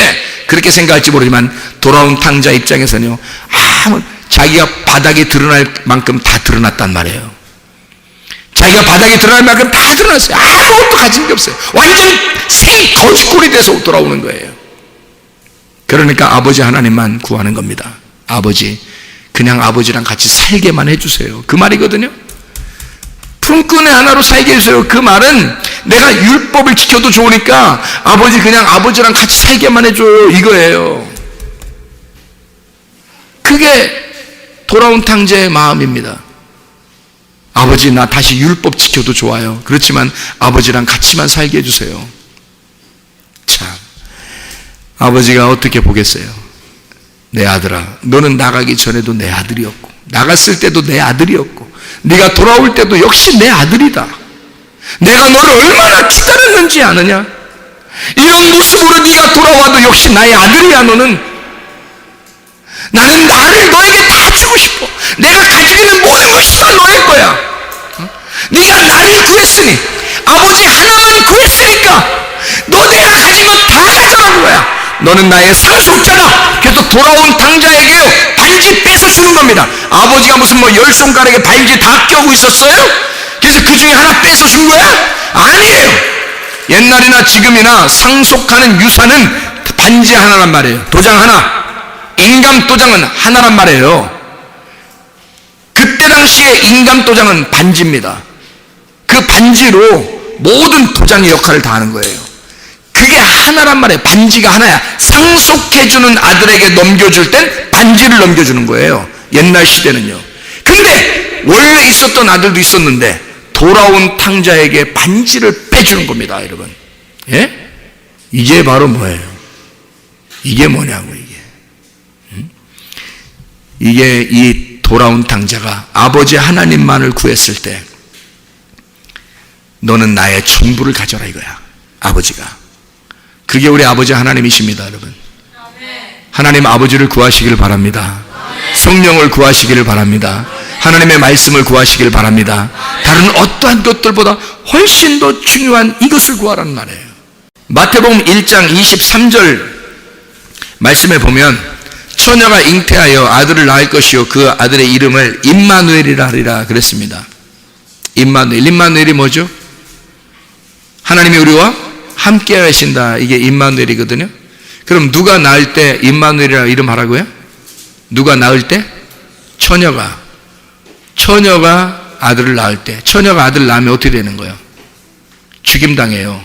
그렇게 생각할지 모르지만 돌아온 탕자 입장에서는요, 자기가 바닥에 드러날 만큼 다 드러났단 말이에요. 자기가 바닥에 드러날 만큼 다 드러났어요. 아무것도 가진 게 없어요. 완전 생 거지꼴이 돼서 돌아오는 거예요. 그러니까 아버지 하나님만 구하는 겁니다. 아버지, 그냥 아버지랑 같이 살게만 해주세요. 그 말이거든요. 품꾼의 하나로 살게 해주세요. 그 말은 내가 율법을 지켜도 좋으니까 아버지, 그냥 아버지랑 같이 살게만 해줘요, 이거예요. 그게 돌아온 탕자의 마음입니다. 아버지, 나 다시 율법 지켜도 좋아요. 그렇지만 아버지랑 같이만 살게 해주세요. 참, 아버지가 어떻게 보겠어요? 내 아들아, 너는 나가기 전에도 내 아들이었고, 나갔을 때도 내 아들이었고, 네가 돌아올 때도 역시 내 아들이다. 내가 너를 얼마나 기다렸는지 아느냐? 이런 모습으로 네가 돌아와도 역시 나의 아들이야. 나는 나를 너에게 다 주고 싶어. 내가 가지고 있는 모든 것이 다 너의 거야. 네가 나를 구했으니, 아버지 하나만 구했으니까 너 내가 가진 것 다 가져라는 거야. 너는 나의 상속자다. 그래서 돌아온 탕자에게요, 반지 뺏어주는 겁니다. 아버지가 무슨 10손가락에 반지 다 껴고 있었어요? 그래서 그 중에 하나 뺏어준 거야? 아니에요. 옛날이나 지금이나 상속하는 유산은 반지 하나란 말이에요. 도장 하나. 인감도장은 하나란 말이에요. 그때 당시에 인감도장은 반지입니다. 그 반지로 모든 도장의 역할을 다 하는 거예요. 하나란 말이에요. 반지가 하나야. 상속해주는 아들에게 넘겨줄 땐 반지를 넘겨주는 거예요. 옛날 시대는요. 근데 원래 있었던 아들도 있었는데 돌아온 탕자에게 반지를 빼주는 겁니다, 여러분. 예? 이게 바로 뭐예요? 이게 뭐냐고, 이게. 이게 이 돌아온 탕자가 아버지 하나님만을 구했을 때 너는 나의 전부를 가져라 이거야, 아버지가. 그게 우리 아버지 하나님이십니다, 여러분. 하나님 아버지를 구하시기를 바랍니다. 성령을 구하시기를 바랍니다. 하나님의 말씀을 구하시기를 바랍니다. 다른 어떠한 것들보다 훨씬 더 중요한 이것을 구하라는 말이에요. 마태복음 1장 23절 말씀에 보면 처녀가 잉태하여 아들을 낳을 것이요 그 아들의 이름을 임마누엘이라 하리라 그랬습니다. 임마누엘이 뭐죠? 하나님이 우리와 함께 하신다. 이게 임마누엘이거든요. 그럼 누가 낳을 때 임마누엘이라고 이름하라고요? 누가 낳을 때? 처녀가 아들을 낳을 때, 처녀가 아들을 낳으면 어떻게 되는 거예요? 죽임당해요.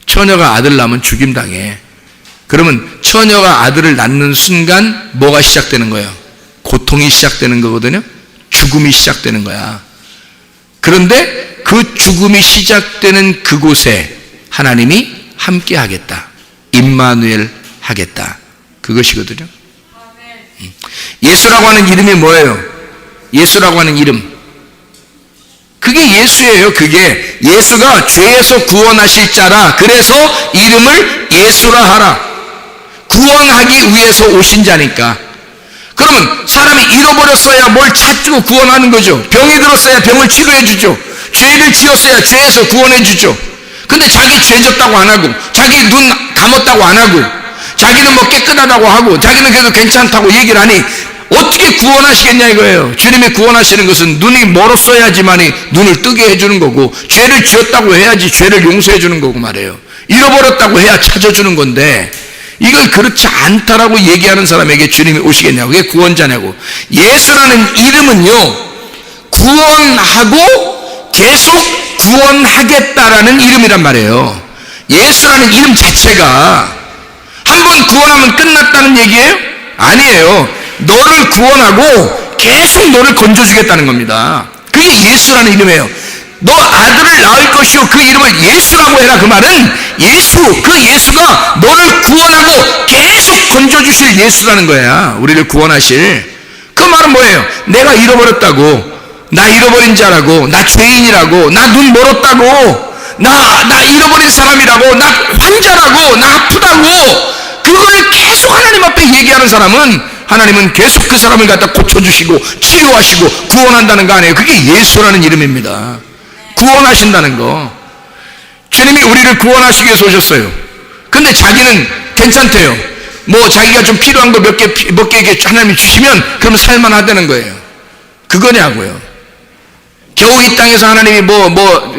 처녀가 아들을 낳으면 죽임당해. 그러면 처녀가 아들을 낳는 순간 뭐가 시작되는 거예요? 고통이 시작되는 거거든요. 죽음이 시작되는 거야. 그런데 그 죽음이 시작되는 그곳에 하나님이 함께 하겠다. 임마누엘 하겠다. 그것이거든요. 예수라고 하는 이름이 뭐예요? 예수라고 하는 이름. 그게 예수예요. 그게 예수가 죄에서 구원하실 자라. 그래서 이름을 예수라 하라. 구원하기 위해서 오신 자니까. 그러면 사람이 잃어버렸어야 뭘 찾고 구원하는 거죠. 병이 들었어야 병을 치료해 주죠. 죄를 지었어야 죄에서 구원해 주죠. 근데 자기 죄 졌다고 안 하고, 자기 눈 감았다고 안 하고, 자기는 뭐 깨끗하다고 하고, 자기는 그래도 괜찮다고 얘기를 하니 어떻게 구원하시겠냐 이거예요. 주님이 구원하시는 것은 눈이 멀었어야지만이 눈을 뜨게 해주는 거고, 죄를 지었다고 해야지 죄를 용서해 주는 거고 말이에요. 잃어버렸다고 해야 찾아주는 건데, 이걸 그렇지 않다라고 얘기하는 사람에게 주님이 오시겠냐고. 그게 구원자냐고. 예수라는 이름은요, 구원하고 계속 구원하겠다라는 이름이란 말이에요. 예수라는 이름 자체가 한 번 구원하면 끝났다는 얘기예요? 아니에요. 너를 구원하고 계속 너를 건져주겠다는 겁니다. 그게 예수라는 이름이에요. 너 아들을 낳을 것이요 그 이름을 예수라고 해라. 그 말은 그 예수가 너를 구원하고 계속 건져주실 예수라는 거야. 우리를 구원하실. 그 말은 뭐예요? 내가 잃어버렸다고, 나 잃어버린 자라고, 나 죄인이라고, 나 눈 멀었다고, 나 잃어버린 사람이라고, 나 환자라고, 나 아프다고, 그걸 계속 하나님 앞에 얘기하는 사람은 하나님은 계속 그 사람을 갖다 고쳐주시고 치유하시고 구원한다는 거 아니에요. 그게 예수라는 이름입니다. 구원하신다는 거. 주님이 우리를 구원하시기 위해서 오셨어요. 근데 자기는 괜찮대요. 뭐 자기가 좀 필요한 거 몇 개 하나님이 주시면 그러면 살만하다는 거예요. 그거냐고요. 겨우 이 땅에서 하나님이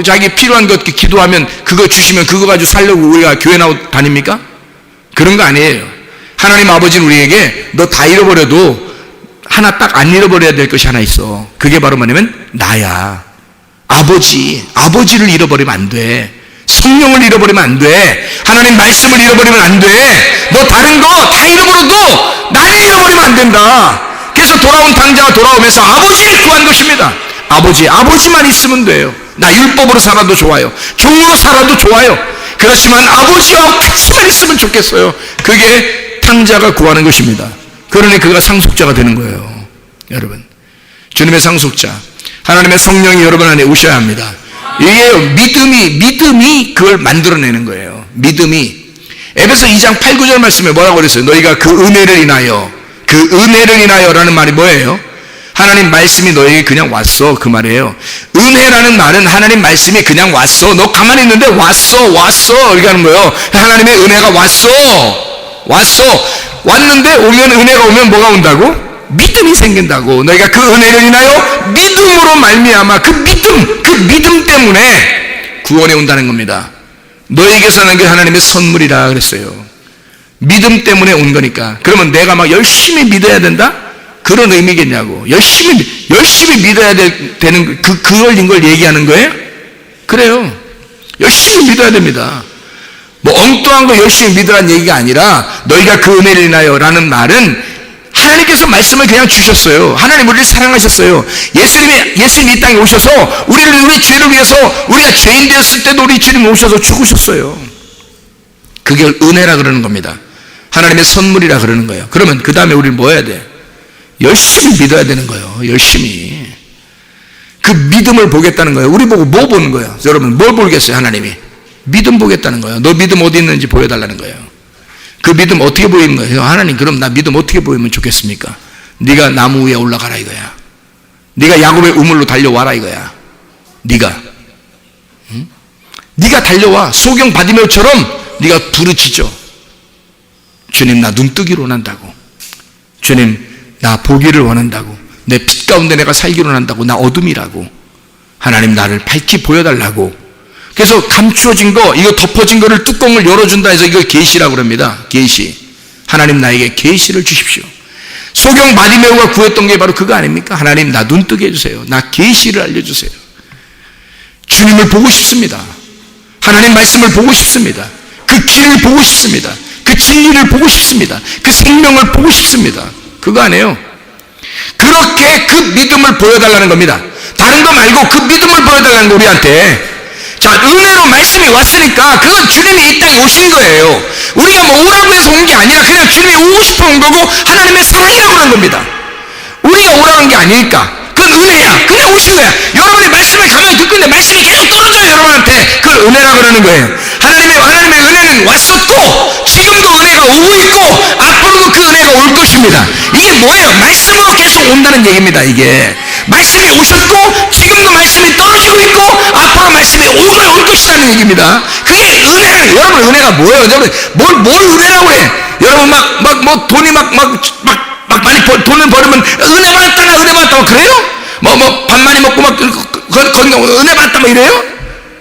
자기 필요한 것 기도하면 그거 주시면 그거 가지고 살려고 우리가 교회 다닙니까? 그런 거 아니에요. 하나님 아버지는 우리에게 너 다 잃어버려도 하나 딱 안 잃어버려야 될 것이 하나 있어. 그게 바로 뭐냐면 나야. 아버지를 잃어버리면 안 돼. 성령을 잃어버리면 안 돼. 하나님 말씀을 잃어버리면 안 돼. 너 다른 거 다 잃어버려도 나를 잃어버리면 안 된다. 그래서 돌아온 탕자가 돌아오면서 아버지를 구한 것입니다. 아버지만 있으면 돼요. 나 율법으로 살아도 좋아요. 종으로 살아도 좋아요. 그렇지만 아버지와 같이만 있으면 좋겠어요. 그게 탕자가 구하는 것입니다. 그러니 그가 상속자가 되는 거예요. 여러분, 주님의 상속자, 하나님의 성령이 여러분 안에 오셔야 합니다. 이게 믿음이 그걸 만들어내는 거예요. 믿음이. 에베소 2장 8, 9절 말씀에 뭐라고 그랬어요? 너희가 그 은혜를 인하여 라는 말이 뭐예요? 하나님 말씀이 너에게 그냥 왔어, 그 말이에요. 은혜라는 말은 하나님 말씀이 그냥 왔어. 너 가만히 있는데 왔어 이렇게 하는 거예요. 하나님의 은혜가 왔는데 은혜가 오면 뭐가 온다고? 믿음이 생긴다고. 너희가 그 은혜를 인하여 믿음으로 말미암아 그 믿음 때문에 구원이 온다는 겁니다. 너에게서 하는 게 하나님의 선물이라 그랬어요. 믿음 때문에 온 거니까. 그러면 내가 막 열심히 믿어야 된다? 그런 의미겠냐고. 열심히 믿어야 되는 그걸 얘기하는 거예요? 그래요. 열심히 믿어야 됩니다. 뭐 엉뚱한 거 열심히 믿으라는 얘기가 아니라 너희가 그 은혜를 인하여 라는 말은 하나님께서 말씀을 그냥 주셨어요. 하나님 우리를 사랑하셨어요. 예수님이 이 땅에 오셔서 우리 죄를 위해서 우리가 죄인 되었을 때도 우리 주님이 오셔서 죽으셨어요. 그게 은혜라 그러는 겁니다. 하나님의 선물이라 그러는 거예요. 그러면 그 다음에 우리는 뭐 해야 돼? 열심히 믿어야 되는 거예요. 열심히. 그 믿음을 보겠다는 거예요. 우리 보고 뭐 보는 거예요? 여러분 뭘 보겠어요? 하나님이 믿음 보겠다는 거예요. 너 믿음 어디 있는지 보여달라는 거예요. 그 믿음 어떻게 보이는 거예요? 하나님 그럼 나 믿음 어떻게 보이면 좋겠습니까? 네가 나무 위에 올라가라 이거야. 네가 야곱의 우물로 달려와라 이거야. 네가 응? 네가 달려와. 소경 바디메오처럼 네가 부르짖어. 주님 나 눈뜨기를 원한다고. 주님 나 보기를 원한다고. 내 빛 가운데 내가 살기를 원한다고. 나 어둠이라고. 하나님 나를 밝히 보여달라고. 그래서 감추어진 거, 이거 덮어진 거를 뚜껑을 열어준다 해서 이걸 계시라고 그럽니다. 계시. 하나님 나에게 계시를 주십시오. 소경 바디메오가 구했던 게 바로 그거 아닙니까? 하나님 나 눈뜨게 해주세요. 나 계시를 알려주세요. 주님을 보고 싶습니다. 하나님 말씀을 보고 싶습니다. 그 길을 보고 싶습니다. 그 진리를 보고 싶습니다. 그 생명을 보고 싶습니다. 그거 아니에요. 그렇게 그 믿음을 보여달라는 겁니다. 다른 거 말고 그 믿음을 보여달라는 거 우리한테. 자, 은혜로 말씀이 왔으니까 그건 주님이 이 땅에 오신 거예요. 우리가 뭐 오라고 해서 온 게 아니라 그냥 주님이 오고 싶어 온 거고 하나님의 사랑이라고 하는 겁니다. 우리가 오라는 게 아니니까 그건 은혜야. 그냥 오신 거야. 여러분이 말씀을 가면 듣고 있는데 말씀이 계속 떨어져요. 여러분한테. 그걸 은혜라고 그러는 거예요. 하나님의 은혜는 왔었고 지금도 은혜가 오고 있고 앞으로도 그 은혜가 올 것입니다. 이게 뭐예요? 말씀으로 계속 온다는 얘기입니다. 이게 말씀이 오셨고 지금도 말씀이 떨어지고 있고 앞으로 말씀이 올 것이라는 얘기입니다. 그게 은혜는 여러분 은혜가 뭐예요? 여러분 뭘 은혜라고 해? 여러분 뭐 돈이 막 많이 돈을 벌으면 은혜 받았다 은혜 받았다 그래요? 밥 많이 먹고 은혜 받았다 이래요?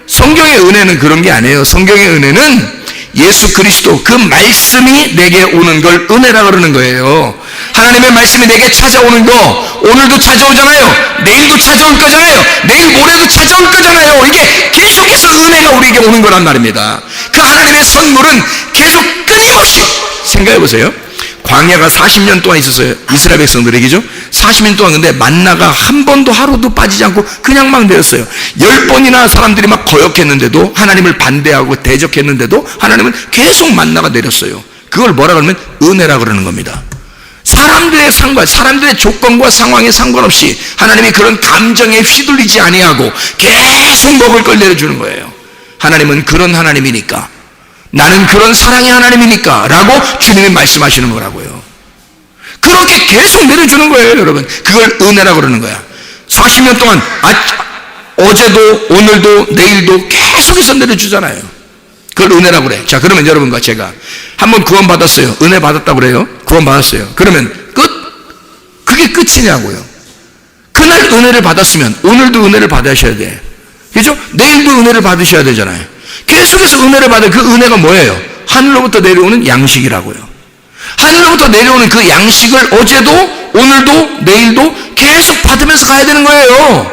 성경의 은혜는 그런 게 아니에요. 성경의 은혜는 예수 그리스도 그 말씀이 내게 오는 걸 은혜라 그러는 거예요. 하나님의 말씀이 내게 찾아오는 거 오늘도 찾아오잖아요. 내일도 찾아올 거잖아요. 내일 모레도 찾아올 거잖아요. 이게 계속해서 은혜가 우리에게 오는 거란 말입니다. 그 하나님의 선물은 계속 끊임없이 생각해 보세요. 광야가 40년 동안 있었어요. 이스라엘 백성들에게죠. 40년 동안 근데 만나가 한 번도 하루도 빠지지 않고 그냥 막 내렸어요. 10번이나 사람들이 막 거역했는데도 하나님을 반대하고 대적했는데도 하나님은 계속 만나가 내렸어요. 그걸 뭐라 그러면 은혜라 그러는 겁니다. 사람들의 조건과 상황에 상관없이 하나님이 그런 감정에 휘둘리지 아니하고 계속 먹을 걸 내려주는 거예요. 하나님은 그런 하나님이니까 나는 그런 사랑의 하나님이니까 라고 주님이 말씀하시는 거라고요. 그렇게 계속 내려주는 거예요. 여러분 그걸 은혜라고 그러는 거야. 40년 동안 어제도 오늘도 내일도 계속해서 내려주잖아요. 그걸 은혜라고 그래. 자 그러면 여러분과 제가 한번 구원 받았어요. 은혜 받았다고 그래요. 구원 받았어요. 그러면 그게 끝이냐고요. 그날 은혜를 받았으면 오늘도 은혜를 받으셔야 돼. 그죠? 내일도 은혜를 받으셔야 되잖아요. 계속해서 은혜를 받은 그 은혜가 뭐예요? 하늘로부터 내려오는 양식이라고요. 하늘로부터 내려오는 그 양식을 어제도 오늘도 내일도 계속 받으면서 가야 되는 거예요.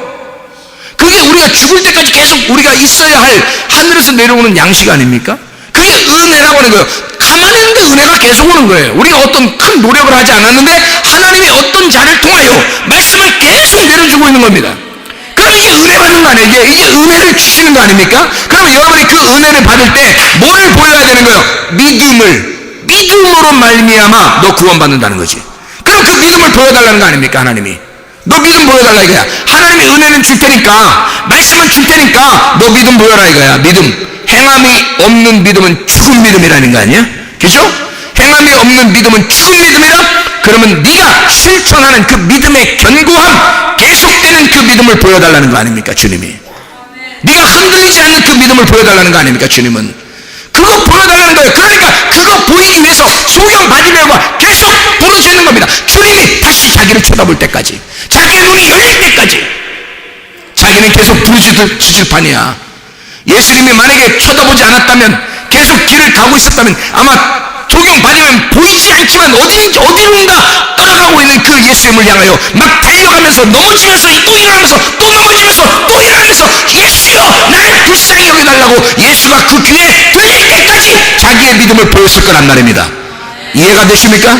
그게 우리가 죽을 때까지 계속 우리가 있어야 할 하늘에서 내려오는 양식 아닙니까? 그게 은혜라고 하는 거예요. 가만히 있는데 은혜가 계속 오는 거예요. 우리가 어떤 큰 노력을 하지 않았는데 하나님이 어떤 자를 통하여 말씀을 계속 내려주고 있는 겁니다. 그럼 이게 은혜 받는 거 아니에요? 이게 은혜를 주시는 거 아닙니까? 그럼 여러분이 그 은혜를 받을 때 뭘 보여야 되는 거예요? 믿음으로 말미암아 너 구원받는다는 거지. 그럼 그 믿음을 보여달라는 거 아닙니까? 하나님이 너 믿음 보여달라 이거야. 하나님이 은혜는 줄 테니까 말씀은 줄 테니까 너 믿음 보여라 이거야. 믿음. 행함이 없는 믿음은 죽은 믿음이라는 거 아니야? 그죠? 행함이 없는 믿음은 죽은 믿음이라. 그러면 네가 실천하는 그 믿음의 견고함 계속되는 그 믿음을 보여달라는 거 아닙니까? 주님이 네가 흔들리지 않는 그 믿음을 보여달라는 거 아닙니까? 주님은 그거 보여달라는 거예요. 그러니까 그거 보이기 위해서 소경 바디메오가 계속 부르짖는 겁니다. 주님이 다시 자기를 쳐다볼 때까지, 자기의 눈이 열릴 때까지 자기는 계속 부르짖을 판이야. 예수님이 만약에 쳐다보지 않았다면, 계속 길을 가고 있었다면 아마 소경 바디메오는 보이지 않지만 어디론가 따라가고 있는 그 예수님을 향하여 막 달려가면서 넘어지면서 또 일어나면서 또 넘어지면서 또 일어나면서 예수여 나를 불쌍히 여겨달라고 예수가 그 귀에 들릴 때까지 하나님의 믿음을 보였을 거란 말입니다. 이해가 되십니까?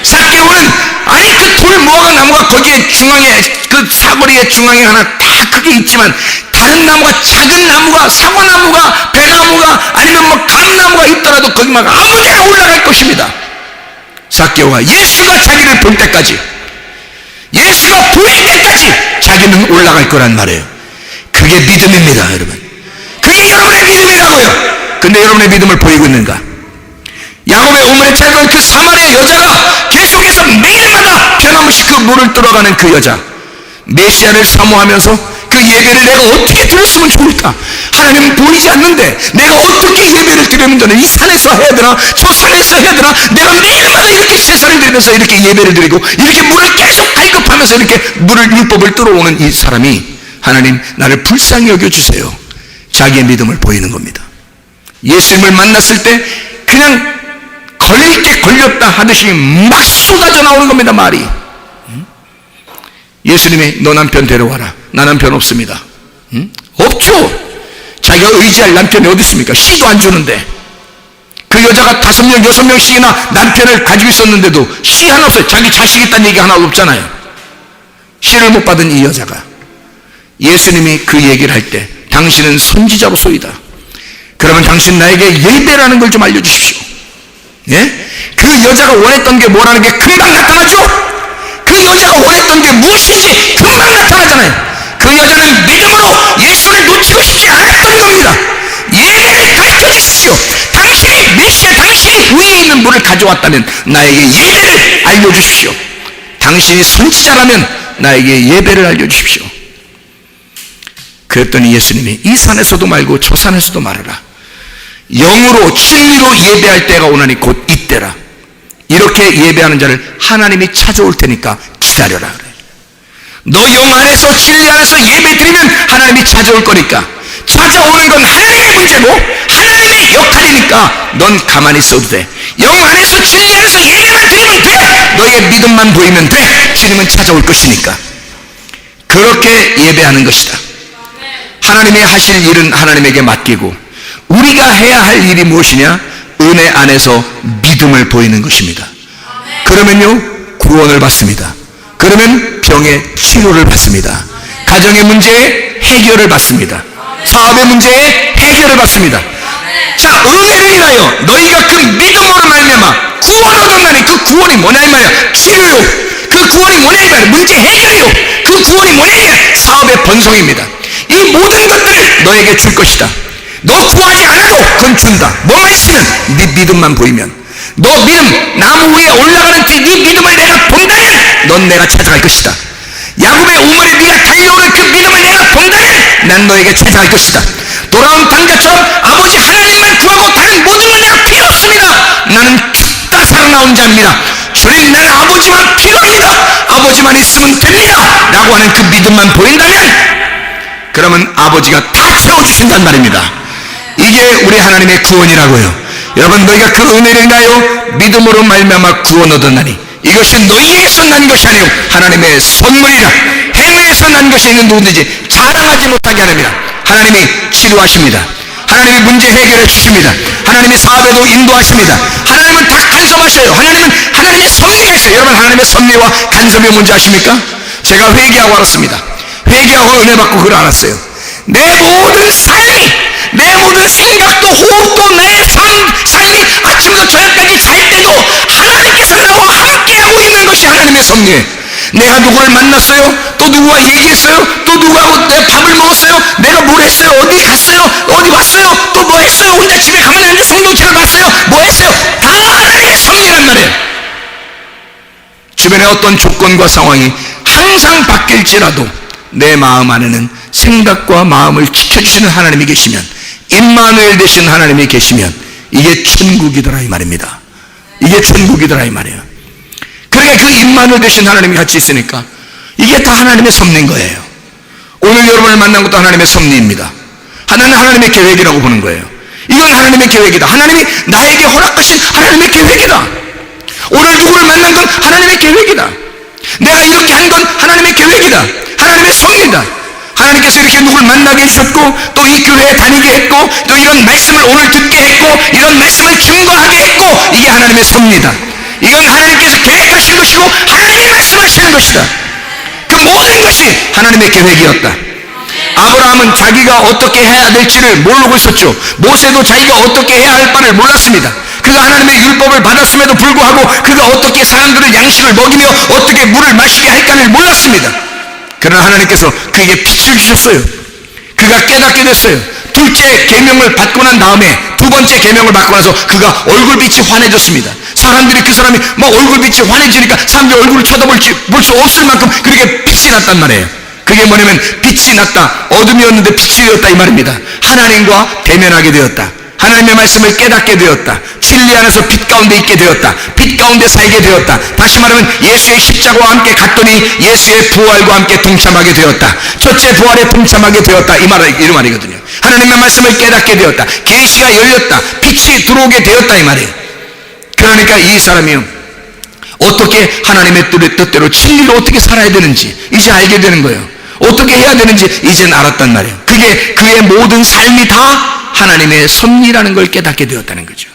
삭개오는 아니 그 돌 모아간 나무가 거기에 중앙에 그 사거리의 중앙에 하나 다 크게 있지만 다른 나무가 작은 나무가 사과나무가 배나무가 아니면 뭐 감나무가 있더라도 거기 막 아무 데나 올라갈 것입니다. 삭개오가 예수가 자기를 볼 때까지, 예수가 보일 때까지 자기는 올라갈 거란 말이에요. 그게 믿음입니다, 여러분. 그게 여러분의 믿음이라고요. 근데 여러분의 믿음을 보이고 있는가? 야곱의 우물에 찾아간 그 사마리아 여자가 계속해서 매일마다 변함없이 그 물을 뚫어가는 그 여자, 메시아를 사모하면서 그 예배를 내가 어떻게 드렸으면 좋을까? 하나님은 보이지 않는데 내가 어떻게 예배를 드리면 되나? 이 산에서 해야 되나? 저 산에서 해야 되나? 내가 매일마다 이렇게 제사를 드리면서 이렇게 예배를 드리고 이렇게 물을 계속 발급하면서 이렇게 물을 율법을 뚫어오는 이 사람이, 하나님 나를 불쌍히 여겨주세요. 자기의 믿음을 보이는 겁니다. 예수님을 만났을 때 그냥 걸릴 게 걸렸다 하듯이 막 쏟아져 나오는 겁니다, 말이. 예수님이 너 남편 데려와라. 나 남편 없습니다. 없죠. 자기가 의지할 남편이 어디 있습니까? 씨도 안 주는데. 그 여자가 5명, 6명씩이나 남편을 가지고 있었는데도 씨 하나 없어요. 자기 자식 있다는 얘기 하나 없잖아요. 씨를 못 받은 이 여자가, 예수님이 그 얘기를 할 때 당신은 선지자로소이다. 그러면 당신 나에게 예배라는 걸 좀 알려주십시오. 예? 그 여자가 원했던 게 뭐라는 게 금방 나타나죠? 그 여자가 원했던 게 무엇인지 금방 나타나잖아요. 그 여자는 믿음으로 예수를 놓치고 싶지 않았던 겁니다. 예배를 가르쳐 주십시오. 당신이 메시아, 당신이 위에 있는 물을 가져왔다면 나에게 예배를 알려주십시오. 당신이 선지자라면 나에게 예배를 알려주십시오. 그랬더니 예수님이 이 산에서도 말고 저 산에서도 말하라. 영으로 진리로 예배할 때가 오나니 곧 이때라. 이렇게 예배하는 자를 하나님이 찾아올 테니까 기다려라 그래. 너 영 안에서 진리 안에서 예배 드리면 하나님이 찾아올 거니까, 찾아오는 건 하나님의 문제고 하나님의 역할이니까 넌 가만히 있어도 돼. 영 안에서 진리 안에서 예배만 드리면 돼. 너의 믿음만 보이면 돼. 주님은 찾아올 것이니까. 그렇게 예배하는 것이다. 하나님이 하실 일은 하나님에게 맡기고 우리가 해야 할 일이 무엇이냐? 은혜 안에서 믿음을 보이는 것입니다. 그러면요 구원을 받습니다. 그러면 병의 치료를 받습니다. 가정의 문제에 해결을 받습니다. 사업의 문제에 해결을 받습니다. 자, 은혜를 인하여 너희가 그 믿음으로 말미암아 구원 얻었나니, 그 구원이 뭐냐 이 말이야? 치료요. 그 구원이 뭐냐 이 말이야? 문제 해결이요. 그 구원이 뭐냐 이 말이야? 사업의 번성입니다. 이 모든 것들을 너에게 줄 것이다. 너 구하지 않아도 그건 준다. 뭐만 있으면, 네 믿음만 보이면. 너 믿음, 나무 위에 올라가는 네 믿음을 내가 본다면 넌 내가 찾아갈 것이다. 야곱의 우물에 네가 달려오는 그 믿음을 내가 본다면 난 너에게 찾아갈 것이다. 돌아온 당자처럼 아버지 하나님만 구하고 다른 모든 건 내가 필요 없습니다. 나는 죽다 살아나온 자입니다. 주님, 나는 아버지만 필요합니다. 아버지만 있으면 됩니다. 라고 하는 그 믿음만 보인다면, 그러면 아버지가 다 채워주신단 말입니다. 이게 우리 하나님의 구원이라고요. 여러분, 너희가 그 은혜를 인하여 믿음으로 말미암아 구원 얻었나니 이것이 너희에게서 난 것이 아니요 하나님의 선물이라. 행위에서 난 것이 있는 누구든지 자랑하지 못하게 하느니라. 하나님이 치료하십니다. 하나님이 문제 해결해 주십니다. 하나님이 사업에도 인도하십니다. 하나님은 다 간섭하셔요. 하나님은 하나님의 섭리가 있어요. 여러분, 하나님의 섭리와 간섭이 뭔지 아십니까? 제가 회개하고 알았습니다. 회개하고 은혜 받고 그걸 알았어요. 내 모든 삶이, 내 모든 생각도 호흡도 내 삶이 아침부터 저녁까지 잘 때도 하나님께서 나와 함께하고 있는 것이 하나님의 섭리예요. 내가 누구를 만났어요? 또 누구와 얘기했어요? 또 누구하고 내가 밥을 먹었어요? 내가 뭘 했어요? 어디 갔어요? 어디 왔어요? 또 뭐 했어요? 혼자 집에 가만히 앉아서 성경책을 봤어요? 뭐 했어요? 다 하나님의 섭리란 말이에요. 주변의 어떤 조건과 상황이 항상 바뀔지라도 내 마음 안에는 생각과 마음을 지켜주시는 하나님이 계시면, 임마누엘 되신 하나님이 계시면 이게 천국이더라 이 말입니다. 이게 천국이더라 이 말이에요. 그러니까 그 임마누엘 되신 하나님이 같이 있으니까 이게 다 하나님의 섭리인 거예요. 오늘 여러분을 만난 것도 하나님의 섭리입니다. 하나는 하나님의 계획이라고 보는 거예요. 이건 하나님의 계획이다. 하나님이 나에게 허락하신 하나님의 계획이다. 오늘 누구를 만난 건 하나님의 계획이다. 내가 이렇게 한 건 하나님의 계획이다. 하나님의 섭리다. 하나님께서 이렇게 누굴 만나게 해주셨고 또 이 교회에 다니게 했고 또 이런 말씀을 오늘 듣게 했고 이런 말씀을 증거하게 했고 이게 하나님의 섭리다. 이건 하나님께서 계획하신 것이고 하나님이 말씀하시는 것이다. 그 모든 것이 하나님의 계획이었다. 아브라함은 자기가 어떻게 해야 될지를 모르고 있었죠. 모세도 자기가 어떻게 해야 할 바를 몰랐습니다. 그가 하나님의 율법을 받았음에도 불구하고 그가 어떻게 사람들을 양식을 먹이며 어떻게 물을 마시게 할까를 몰랐습니다. 그러나 하나님께서 그에게 빛을 주셨어요. 그가 깨닫게 됐어요. 둘째 계명을 받고 난 다음에 두 번째 계명을 받고 나서 그가 얼굴빛이 환해졌습니다. 사람들이 그 사람이 막 얼굴빛이 환해지니까 사람들이 얼굴을 쳐다볼 수 없을 만큼 그렇게 빛이 났단 말이에요. 그게 뭐냐면 빛이 났다. 어둠이었는데 빛이 되었다 이 말입니다. 하나님과 대면하게 되었다. 하나님의 말씀을 깨닫게 되었다. 진리 안에서 빛 가운데 있게 되었다. 빛 가운데 살게 되었다. 다시 말하면 예수의 십자가와 함께 갔더니 예수의 부활과 함께 동참하게 되었다. 첫째 부활에 동참하게 되었다. 이런 말이거든요. 하나님의 말씀을 깨닫게 되었다. 계시가 열렸다. 빛이 들어오게 되었다 이 말이에요. 그러니까 이 사람이요, 어떻게 하나님의 뜻대로 진리로 어떻게 살아야 되는지 이제 알게 되는 거예요. 어떻게 해야 되는지 이제는 알았단 말이에요. 그게 그의 모든 삶이 다 하나님의 섭리라는 걸 깨닫게 되었다는 거죠.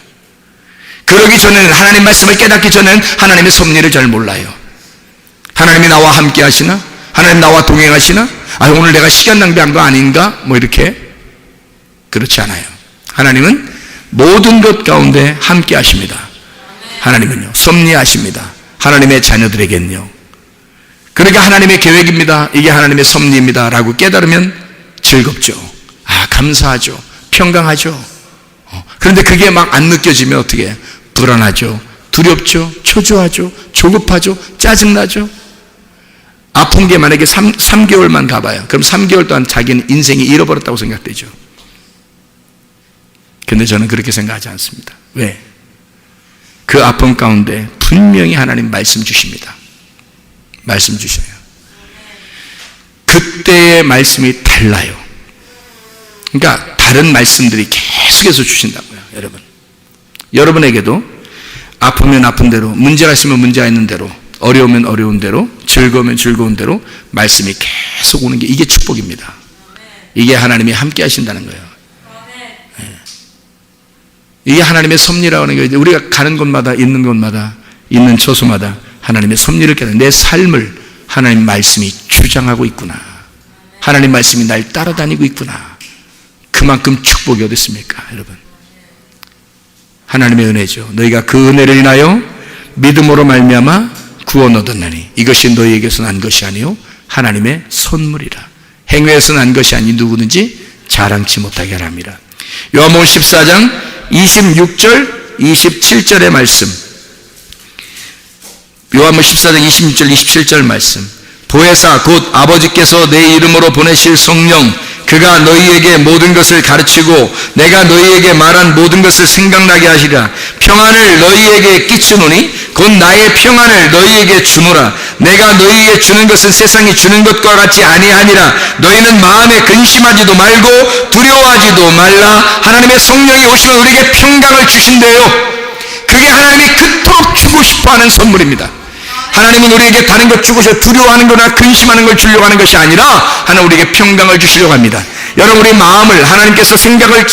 그러기 전에는, 하나님 말씀을 깨닫기 전에는 하나님의 섭리를 잘 몰라요. 하나님이 나와 함께 하시나? 하나님 나와 동행하시나? 오늘 내가 시간 낭비한 거 아닌가? 이렇게. 그렇지 않아요. 하나님은 모든 것 가운데 함께 하십니다. 하나님은요, 섭리하십니다. 하나님의 자녀들에겐요. 그러니까 하나님의 계획입니다. 이게 하나님의 섭리입니다. 라고 깨달으면 즐겁죠. 감사하죠. 평강하죠. 그런데 그게 막 안 느껴지면 어떻게 해요? 불안하죠. 두렵죠. 초조하죠. 조급하죠. 짜증나죠. 아픈 게 만약에 3개월만 가봐요. 그럼 3개월 동안 자기는 인생이 잃어버렸다고 생각되죠. 근데 저는 그렇게 생각하지 않습니다. 왜? 그 아픔 가운데 분명히 하나님 말씀 주십니다. 말씀 주셔요. 그때의 말씀이 달라요. 그러니까 다른 말씀들이 계속해서 주신다고요. 여러분에게도 아프면 아픈 대로, 문제가 있으면 문제가 있는 대로, 어려우면 어려운 대로, 즐거우면 즐거운 대로 말씀이 계속 오는 게 이게 축복입니다. 이게 하나님이 함께 하신다는 거예요. 이게 하나님의 섭리라고 하는 거예요. 우리가 가는 곳마다, 있는 곳마다, 있는 처소마다 하나님의 섭리를 깨닫는, 내 삶을 하나님 말씀이 주장하고 있구나. 하나님 말씀이 날 따라다니고 있구나. 그만큼 축복이 어디 있습니까, 여러분? 하나님의 은혜죠. 너희가 그 은혜를 인하여 믿음으로 말미암아 구원 얻었나니 이것이 너희에게서 난 것이 아니요 하나님의 선물이라. 행위에서 난 것이 아니 누구든지 자랑치 못하게 하라 함이라. 요한복음 14장 26절 27절의 말씀. 요한복음 14장 26절 27절 말씀. 보혜사 곧 아버지께서 내 이름으로 보내실 성령 그가 너희에게 모든 것을 가르치고 내가 너희에게 말한 모든 것을 생각나게 하시리라. 평안을 너희에게 끼치노니 곧 나의 평안을 너희에게 주노라. 내가 너희에게 주는 것은 세상이 주는 것과 같이 아니하니라. 너희는 마음에 근심하지도 말고 두려워하지도 말라. 하나님의 성령이 오시면 우리에게 평강을 주신대요. 그게 하나님이 그토록 주고 싶어하는 선물입니다. 하나님은 우리에게 다른 것 주고 두려워하는 거나 근심하는 걸 주려고 하는 것이 아니라 하나님 우리에게 평강을 주시려고 합니다. 여러분, 우리 마음을 하나님께서 생각을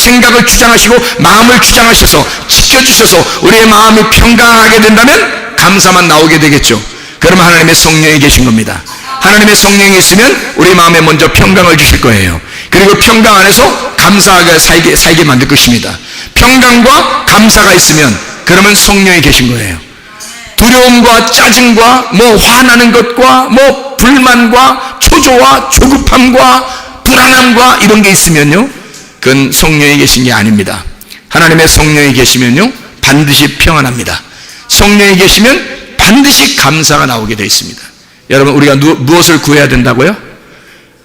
주장하시고 마음을 주장하셔서 지켜주셔서 우리의 마음이 평강하게 된다면 감사만 나오게 되겠죠. 그러면 하나님의 성령이 계신 겁니다. 하나님의 성령이 있으면 우리 마음에 먼저 평강을 주실 거예요. 그리고 평강 안에서 감사하게 살게 만들 것입니다. 평강과 감사가 있으면 그러면 성령이 계신 거예요. 두려움과 짜증과 화나는 것과 불만과 초조와 조급함과 불안함과 이런 게 있으면요, 그건 성령이 계신 게 아닙니다. 하나님의 성령이 계시면요 반드시 평안합니다. 성령이 계시면 반드시 감사가 나오게 되어 있습니다. 여러분, 우리가 무엇을 구해야 된다고요?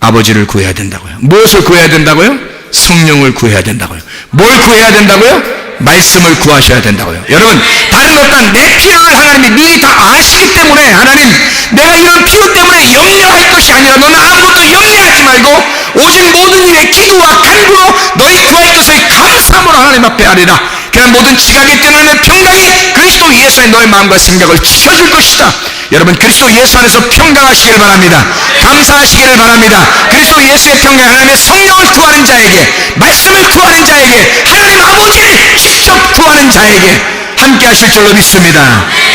아버지를 구해야 된다고요. 무엇을 구해야 된다고요? 성령을 구해야 된다고요. 뭘 구해야 된다고요? 말씀을 구하셔야 된다고요. 여러분, 다른 어떤 내 필요를 하나님이 미리 다 아시기 때문에 하나님, 내가 이런 필요 때문에 염려할 것이 아니라 너는 아무것도 염려하지 말고 오직 모든 일에 기도와 간구로 너희 구할 것을 감사함으로 하나님 앞에 하리라. 그냥 모든 지각에 뛰어나는 평강이 그리스도 예수의 너의 마음과 생각을 지켜줄 것이다. 여러분 그리스도 예수 안에서 평강하시길 바랍니다. 감사하시기를 바랍니다. 그리스도 예수의 평강, 하나님의 성령을 구하는 자에게, 말씀을 구하는 자에게, 하나님 아버지를 직접 구하는 자에게 함께 하실 줄로 믿습니다.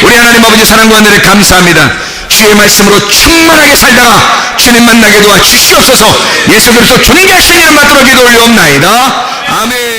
우리 하나님 아버지 사랑과 은혜를 감사합니다. 주의 말씀으로 충만하게 살다가 주님 만나게 도와 주시옵소서. 예수 그리스도 존귀하신 이름 받들어 기도 올려옵나이다. 아멘.